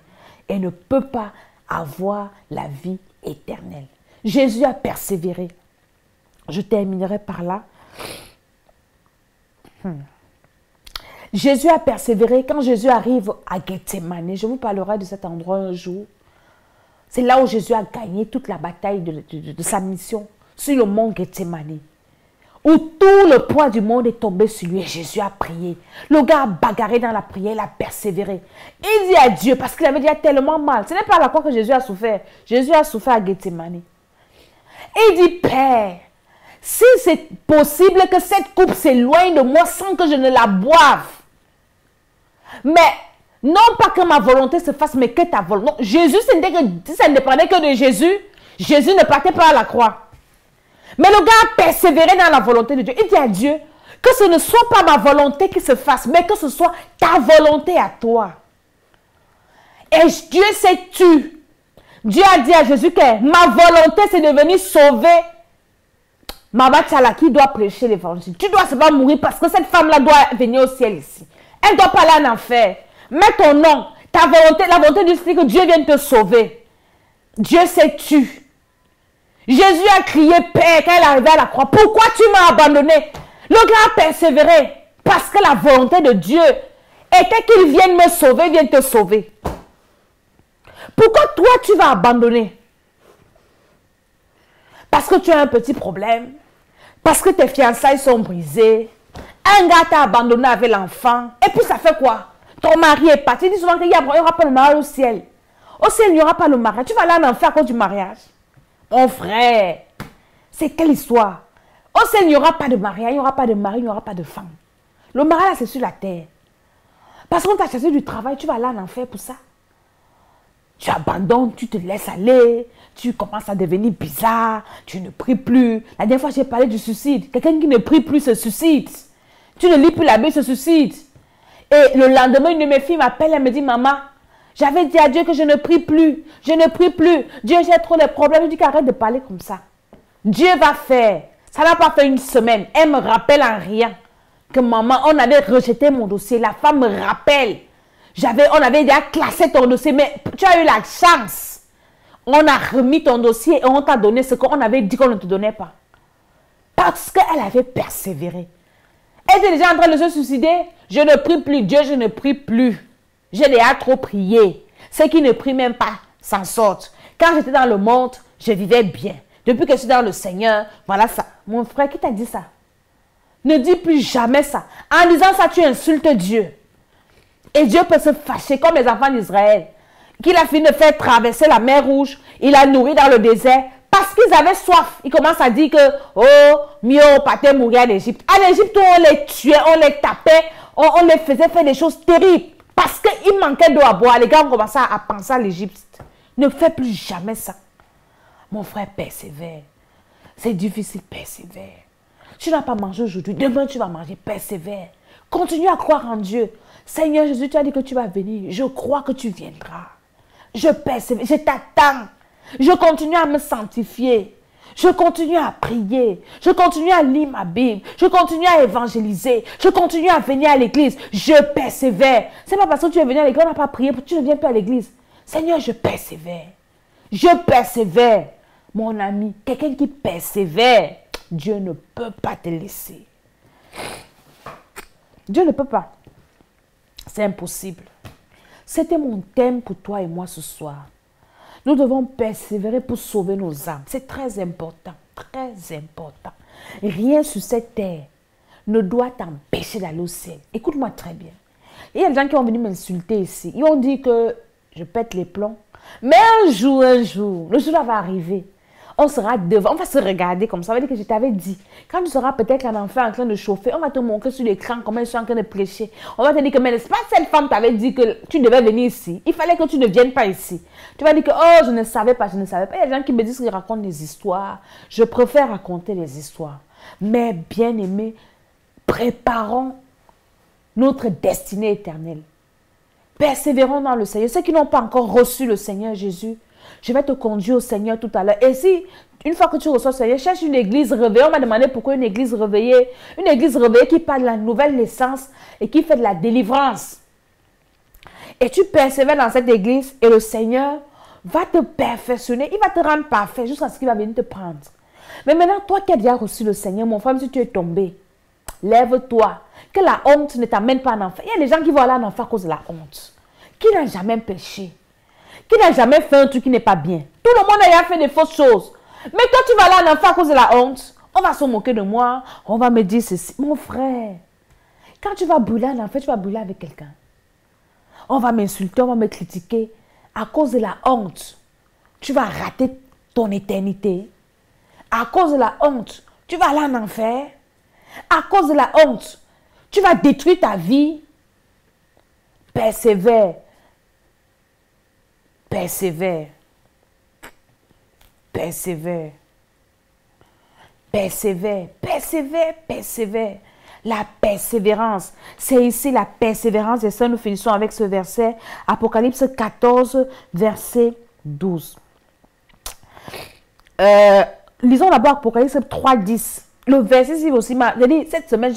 Et ne peut pas avoir la vie éternelle. Jésus a persévéré. Je terminerai par là. Jésus a persévéré. Quand Jésus arrive à Gethsémane, je vous parlerai de cet endroit un jour. C'est là où Jésus a gagné toute la bataille de sa mission sur le mont Gethsémane, où tout le poids du monde est tombé sur lui et Jésus a prié. Le gars a bagarré dans la prière, il a persévéré. Il dit à Dieu, parce qu'il avait déjà tellement mal. Ce n'est pas à la croix que Jésus a souffert. Jésus a souffert à Gethsémane. Et il dit, Père, si c'est possible que cette coupe s'éloigne de moi sans que je ne la boive. Mais non pas que ma volonté se fasse, mais que ta volonté. Non, Jésus, si ça ne dépendait que de Jésus, Jésus ne partait pas à la croix. Mais le gars a persévéré dans la volonté de Dieu. Il dit à Dieu, que ce ne soit pas ma volonté qui se fasse, mais que ce soit ta volonté à toi. Et Dieu s'est tu. Dieu a dit à Jésus que ma volonté, c'est de venir sauver Mama Tchala qui doit prêcher l'évangile. Tu dois se pas mourir parce que cette femme-là doit venir au ciel ici. Elle ne doit pas aller en enfer. Mets ton nom, ta volonté, la volonté du Seigneur, que Dieu vienne te sauver. Dieu s'est tu. Jésus a crié, Père, quand elle est arrivée à la croix. Pourquoi tu m'as abandonné? Le gars a persévéré. Parce que la volonté de Dieu était qu'il vienne me sauver, vienne te sauver. Pourquoi toi tu vas abandonner? Parce que tu as un petit problème. Parce que tes fiançailles sont brisées. Un gars t'a abandonné avec l'enfant. Et puis ça fait quoi? Ton mari est parti. Il dit souvent qu'il n'y aura pas le mariage au ciel. Au ciel, il n'y aura pas le mariage. Tu vas aller en enfer à cause du mariage. Mon frère, c'est quelle histoire? Au ciel, il n'y aura pas de mariage, il n'y aura pas de mari, il n'y aura pas de femme. Le mariage, c'est sur la terre. Parce qu'on t'a chassé du travail, tu vas aller en enfer pour ça. Tu abandonnes, tu te laisses aller, tu commences à devenir bizarre, tu ne pries plus. La dernière fois, j'ai parlé du suicide. Quelqu'un qui ne prie plus se suicide. Tu ne lis plus la Bible, se suicide. Et le lendemain, une de mes filles m'appelle, elle me dit, maman, j'avais dit à Dieu que je ne prie plus. Je ne prie plus. Dieu, j'ai trop de problèmes. Je dis qu'arrête de parler comme ça. Dieu va faire. Ça n'a pas fait une semaine. Elle me rappelle en rien que maman, on avait rejeté mon dossier. La femme me rappelle. On avait déjà classé ton dossier, mais tu as eu la chance. On a remis ton dossier et on t'a donné ce qu'on avait dit qu'on ne te donnait pas. Parce qu'elle avait persévéré. Elle était déjà en train de se suicider. Je ne prie plus. Dieu, je ne prie plus. J'ai déjà trop prié. Ceux qui ne prient même pas s'en sortent. Quand j'étais dans le monde, je vivais bien. Depuis que je suis dans le Seigneur, voilà ça. Mon frère, qui t'a dit ça? Ne dis plus jamais ça. En disant ça, tu insultes Dieu. Et Dieu peut se fâcher comme les enfants d'Israël. Qu'il a fini de faire traverser la mer Rouge. Il a nourri dans le désert. Parce qu'ils avaient soif. Ils commencent à dire que, oh, mieux pâté mourir en Égypte. En Égypte, on les tuait, on les tapait, on les faisait faire des choses terribles. Parce qu'il manquait d'eau à boire. Les gars ont commencé à penser à l'Égypte. Ne fais plus jamais ça. Mon frère, persévère. C'est difficile, persévère. Tu n'as pas mangé aujourd'hui, demain tu vas manger, persévère. Continue à croire en Dieu. Seigneur Jésus, tu as dit que tu vas venir. Je crois que tu viendras. Je persévère, je t'attends. Je continue à me sanctifier. Je continue à prier. Je continue à lire ma Bible. Je continue à évangéliser. Je continue à venir à l'église. Je persévère. C'est pas parce que tu es venu à l'église, on n'a pas prié, tu ne viens plus à l'église. Seigneur, je persévère. Je persévère. Mon ami, quelqu'un qui persévère, Dieu ne peut pas te laisser. Dieu ne peut pas. C'est impossible. C'était mon thème pour toi et moi ce soir. Nous devons persévérer pour sauver nos âmes. C'est très important. Très important. Rien sur cette terre ne doit t'empêcher d'aller au ciel. Écoute-moi très bien. Il y a des gens qui ont venu m'insulter ici. Ils ont dit que je pète les plombs. Mais un jour, le jour-là va arriver. On sera devant, on va se regarder comme ça. Ça veut dire que je t'avais dit. Quand tu seras peut-être un enfant en train de chauffer, on va te montrer sur l'écran comment ils sont en train de prêcher. On va te dire que, mais n'est-ce pas cette femme t'avait dit que tu devais venir ici? Il fallait que tu ne viennes pas ici. Tu vas dire que, oh, je ne savais pas, je ne savais pas. Il y a des gens qui me disent qu'ils racontent des histoires. Je préfère raconter des histoires. Mais bien aimé, préparons notre destinée éternelle. Persévérons dans le Seigneur. Ceux qui n'ont pas encore reçu le Seigneur Jésus, je vais te conduire au Seigneur tout à l'heure. Et si, une fois que tu reçois le Seigneur, cherche une église réveillée. On m'a demandé pourquoi une église réveillée. Une église réveillée qui parle de la nouvelle naissance et qui fait de la délivrance. Et tu persévères dans cette église et le Seigneur va te perfectionner. Il va te rendre parfait jusqu'à ce qu'il va venir te prendre. Mais maintenant, toi qui as déjà reçu le Seigneur, mon frère, même si tu es tombé, lève-toi. Que la honte ne t'amène pas en enfer. Il y a des gens qui vont aller en enfer à cause de la honte. Qui n'a jamais péché? Qui n'a jamais fait un truc qui n'est pas bien? Tout le monde a fait des fausses choses. Mais toi, tu vas aller en enfer à cause de la honte. On va se moquer de moi. On va me dire ceci. Mon frère, quand tu vas brûler en enfer, tu vas brûler avec quelqu'un. On va m'insulter, on va me critiquer. À cause de la honte, tu vas rater ton éternité. À cause de la honte, tu vas aller en enfer. À cause de la honte, tu vas détruire ta vie. Persévère. Persévère. Persévère. Persévère. Persévère. Persévère. La persévérance. C'est ici la persévérance. Et ça, nous finissons avec ce verset. Apocalypse 14, verset 12. Lisons d'abord Apocalypse 3, 10. Le verset ici aussi m'a dit, cette semaine,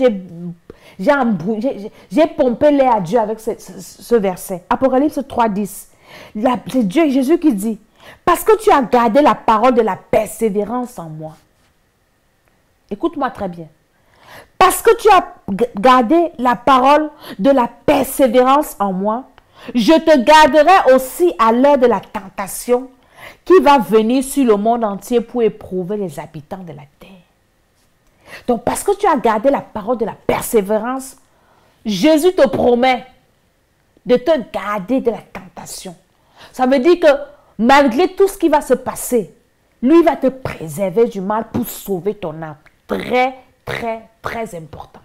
j'ai pompé l'air à Dieu avec ce verset. Apocalypse 3, 10. C'est Dieu, Jésus qui dit, parce que tu as gardé la parole de la persévérance en moi. Écoute-moi très bien. Parce que tu as gardé la parole de la persévérance en moi, je te garderai aussi à l'heure de la tentation qui va venir sur le monde entier pour éprouver les habitants de la terre. Donc, parce que tu as gardé la parole de la persévérance, Jésus te promet de te garder de la tentation. Ça veut dire que malgré tout ce qui va se passer, lui va te préserver du mal pour sauver ton âme. Très, très, très important.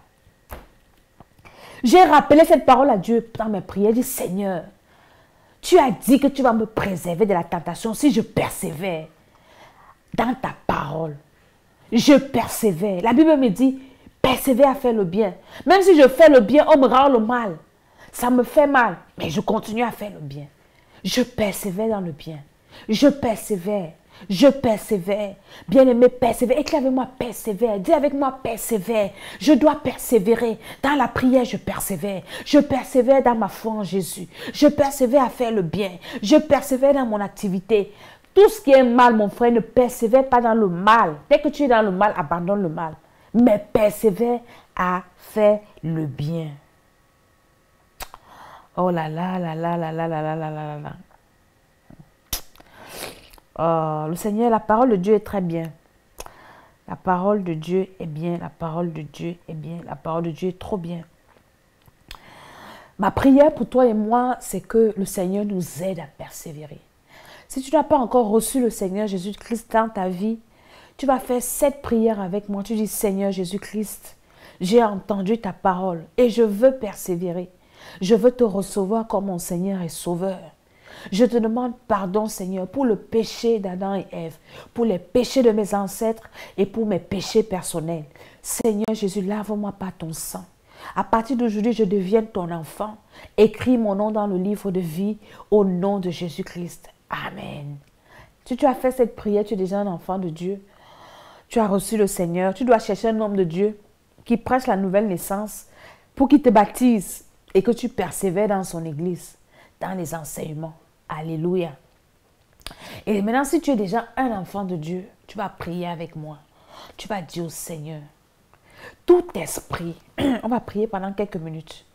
J'ai rappelé cette parole à Dieu dans mes prières. J'ai dit, Seigneur, tu as dit que tu vas me préserver de la tentation si je persévère dans ta parole. Je persévère. La Bible me dit, persévère à faire le bien. Même si je fais le bien, on me rend le mal. Ça me fait mal, mais je continue à faire le bien. Je persévère dans le bien. Je persévère. Je persévère. Bien-aimé, persévère. Écris avec moi, persévère. Dis avec moi, persévère. Je dois persévérer. Dans la prière, je persévère. Je persévère dans ma foi en Jésus. Je persévère à faire le bien. Je persévère dans mon activité. Tout ce qui est mal, mon frère, ne persévère pas dans le mal. Dès que tu es dans le mal, abandonne le mal. Mais persévère à faire le bien. Oh là là là là là là là là là là là. Oh, le Seigneur, la parole de Dieu est très bien. La parole de Dieu est bien, la parole de Dieu est bien, la parole de Dieu est trop bien. Ma prière pour toi et moi, c'est que le Seigneur nous aide à persévérer. Si tu n'as pas encore reçu le Seigneur Jésus-Christ dans ta vie, tu vas faire cette prière avec moi. Tu dis, Seigneur Jésus-Christ, j'ai entendu ta parole et je veux persévérer. Je veux te recevoir comme mon Seigneur et Sauveur. Je te demande pardon, Seigneur, pour le péché d'Adam et Ève, pour les péchés de mes ancêtres et pour mes péchés personnels. Seigneur Jésus, lave-moi par ton sang. À partir d'aujourd'hui, je devienne ton enfant. Écris mon nom dans le livre de vie au nom de Jésus-Christ. Amen. Si tu as fait cette prière, tu es déjà un enfant de Dieu. Tu as reçu le Seigneur. Tu dois chercher un homme de Dieu qui prêche la nouvelle naissance pour qu'il te baptise et que tu persévères dans son église, dans les enseignements. Alléluia. Et maintenant, si tu es déjà un enfant de Dieu, tu vas prier avec moi. Tu vas dire au Seigneur, tout esprit, on va prier pendant quelques minutes,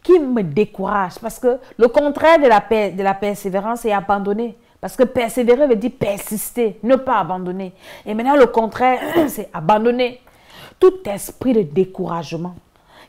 qui me décourage, parce que le contraire de la persévérance est abandonner. Parce que persévérer veut dire persister, ne pas abandonner. Et maintenant, le contraire, c'est abandonner. Tout esprit de découragement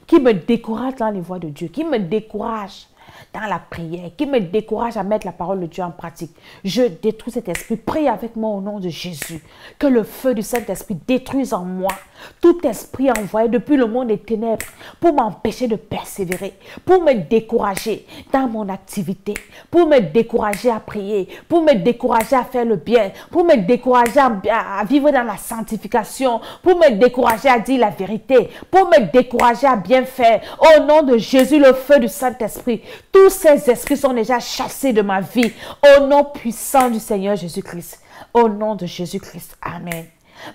qui me décourage dans les voies de Dieu, qui me décourage dans la prière, qui me décourage à mettre la parole de Dieu en pratique. Je détruis cet esprit. Prie avec moi au nom de Jésus. Que le feu du Saint-Esprit détruise en moi tout esprit envoyé depuis le monde des ténèbres pour m'empêcher de persévérer, pour me décourager dans mon activité, pour me décourager à prier, pour me décourager à faire le bien, pour me décourager à vivre dans la sanctification, pour me décourager à dire la vérité, pour me décourager à bien faire. Au nom de Jésus, le feu du Saint-Esprit, tous ces esprits sont déjà chassés de ma vie. Au nom puissant du Seigneur Jésus-Christ. Au nom de Jésus-Christ. Amen.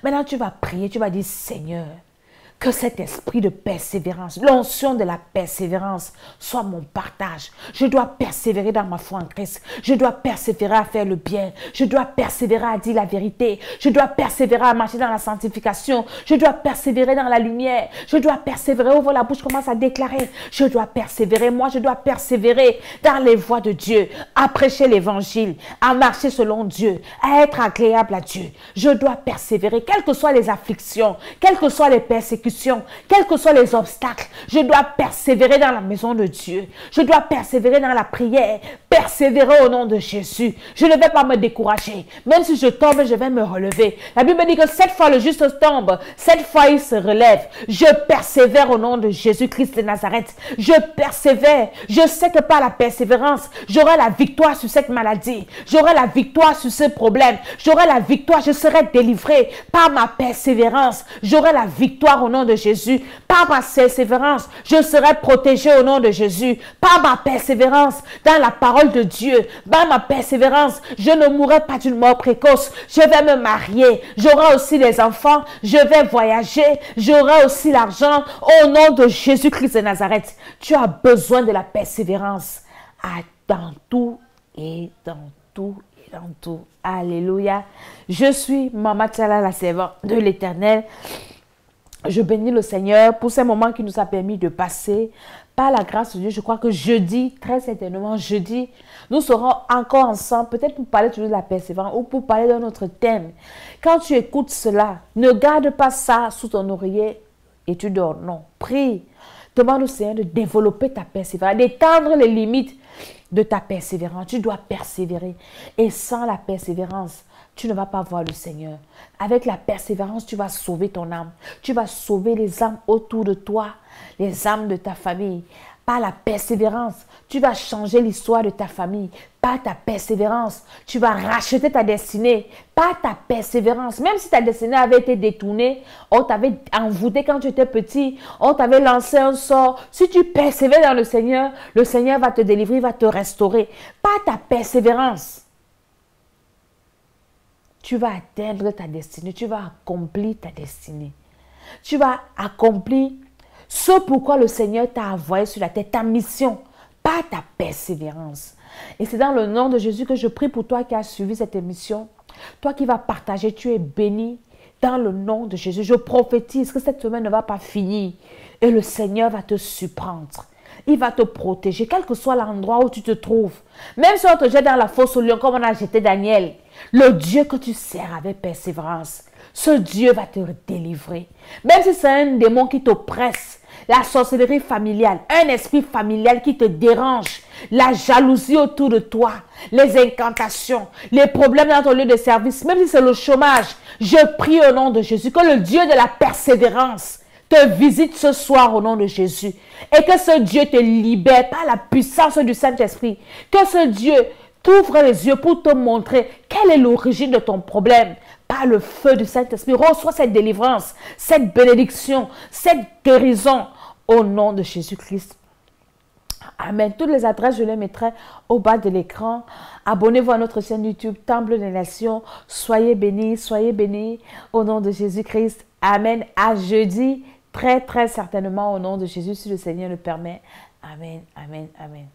Maintenant, tu vas prier, tu vas dire, Seigneur, que cet esprit de persévérance, l'onction de la persévérance soit mon partage. Je dois persévérer dans ma foi en Christ. Je dois persévérer à faire le bien. Je dois persévérer à dire la vérité. Je dois persévérer à marcher dans la sanctification. Je dois persévérer dans la lumière. Je dois persévérer. Ouvre la bouche, commence à déclarer. Je dois persévérer. Moi, je dois persévérer dans les voies de Dieu, à prêcher l'évangile, à marcher selon Dieu, à être agréable à Dieu. Je dois persévérer, quelles que soient les afflictions, quelles que soient les persécutions, quels que soient les obstacles, je dois persévérer dans la maison de Dieu. Je dois persévérer dans la prière, persévérer au nom de Jésus. Je ne vais pas me décourager. Même si je tombe, je vais me relever. La Bible dit que 7 fois le juste tombe, 7 fois il se relève. Je persévère au nom de Jésus-Christ de Nazareth. Je persévère. Je sais que par la persévérance, j'aurai la victoire sur cette maladie. J'aurai la victoire sur ce problème. J'aurai la victoire. Je serai délivré par ma persévérance. J'aurai la victoire au nom de Jésus. Par ma persévérance, je serai protégé au nom de Jésus. Par ma persévérance dans la parole de Dieu, par ma persévérance, je ne mourrai pas d'une mort précoce. Je vais me marier. J'aurai aussi des enfants. Je vais voyager. J'aurai aussi l'argent au nom de Jésus-Christ de Nazareth. Tu as besoin de la persévérance dans tout et dans tout et dans tout. Alléluia. Je suis Maman Tchala, la servante de l'Éternel. Je bénis le Seigneur pour ces moments qu'il nous a permis de passer. Par la grâce de Dieu, je crois que jeudi, très certainement jeudi, nous serons encore ensemble, peut-être pour parler toujours de la persévérance ou pour parler d'un autre thème. Quand tu écoutes cela, ne garde pas ça sous ton oreiller et tu dors. Non, prie. Demande au Seigneur de développer ta persévérance, d'étendre les limites de ta persévérance. Tu dois persévérer. Et sans la persévérance, tu ne vas pas voir le Seigneur. Avec la persévérance, tu vas sauver ton âme. Tu vas sauver les âmes autour de toi, les âmes de ta famille. Par la persévérance, tu vas changer l'histoire de ta famille. Par ta persévérance, tu vas racheter ta destinée. Par ta persévérance, même si ta destinée avait été détournée, on t'avait envoûté quand tu étais petit, on t'avait lancé un sort. Si tu persévères dans le Seigneur va te délivrer, il va te restaurer. Par ta persévérance, tu vas atteindre ta destinée, tu vas accomplir ta destinée. Tu vas accomplir ce pourquoi le Seigneur t'a envoyé sur la terre, ta mission, par ta persévérance. Et c'est dans le nom de Jésus que je prie pour toi qui as suivi cette émission. Toi qui vas partager, tu es béni dans le nom de Jésus. Je prophétise que cette semaine ne va pas finir et le Seigneur va te surprendre. Il va te protéger, quel que soit l'endroit où tu te trouves. Même si on te jette dans la fosse au lion, comme on a jeté Daniel, le Dieu que tu sers avec persévérance ce Dieu va te délivrer. Même si c'est un démon qui t'oppresse, la sorcellerie familiale, un esprit familial qui te dérange, la jalousie autour de toi, les incantations, les problèmes dans ton lieu de service, même si c'est le chômage, je prie au nom de Jésus que le Dieu de la persévérance te visite ce soir au nom de Jésus et que ce Dieu te libère par la puissance du Saint-Esprit, que ce Dieu t'ouvre les yeux pour te montrer quelle est l'origine de ton problème. Par le feu du Saint-Esprit, reçois cette délivrance, cette bénédiction, cette guérison au nom de Jésus-Christ. Amen. Toutes les adresses, je les mettrai au bas de l'écran. Abonnez-vous à notre chaîne YouTube Temple des Nations. Soyez bénis au nom de Jésus-Christ. Amen. À jeudi, très certainement au nom de Jésus, si le Seigneur le permet. Amen, amen, amen.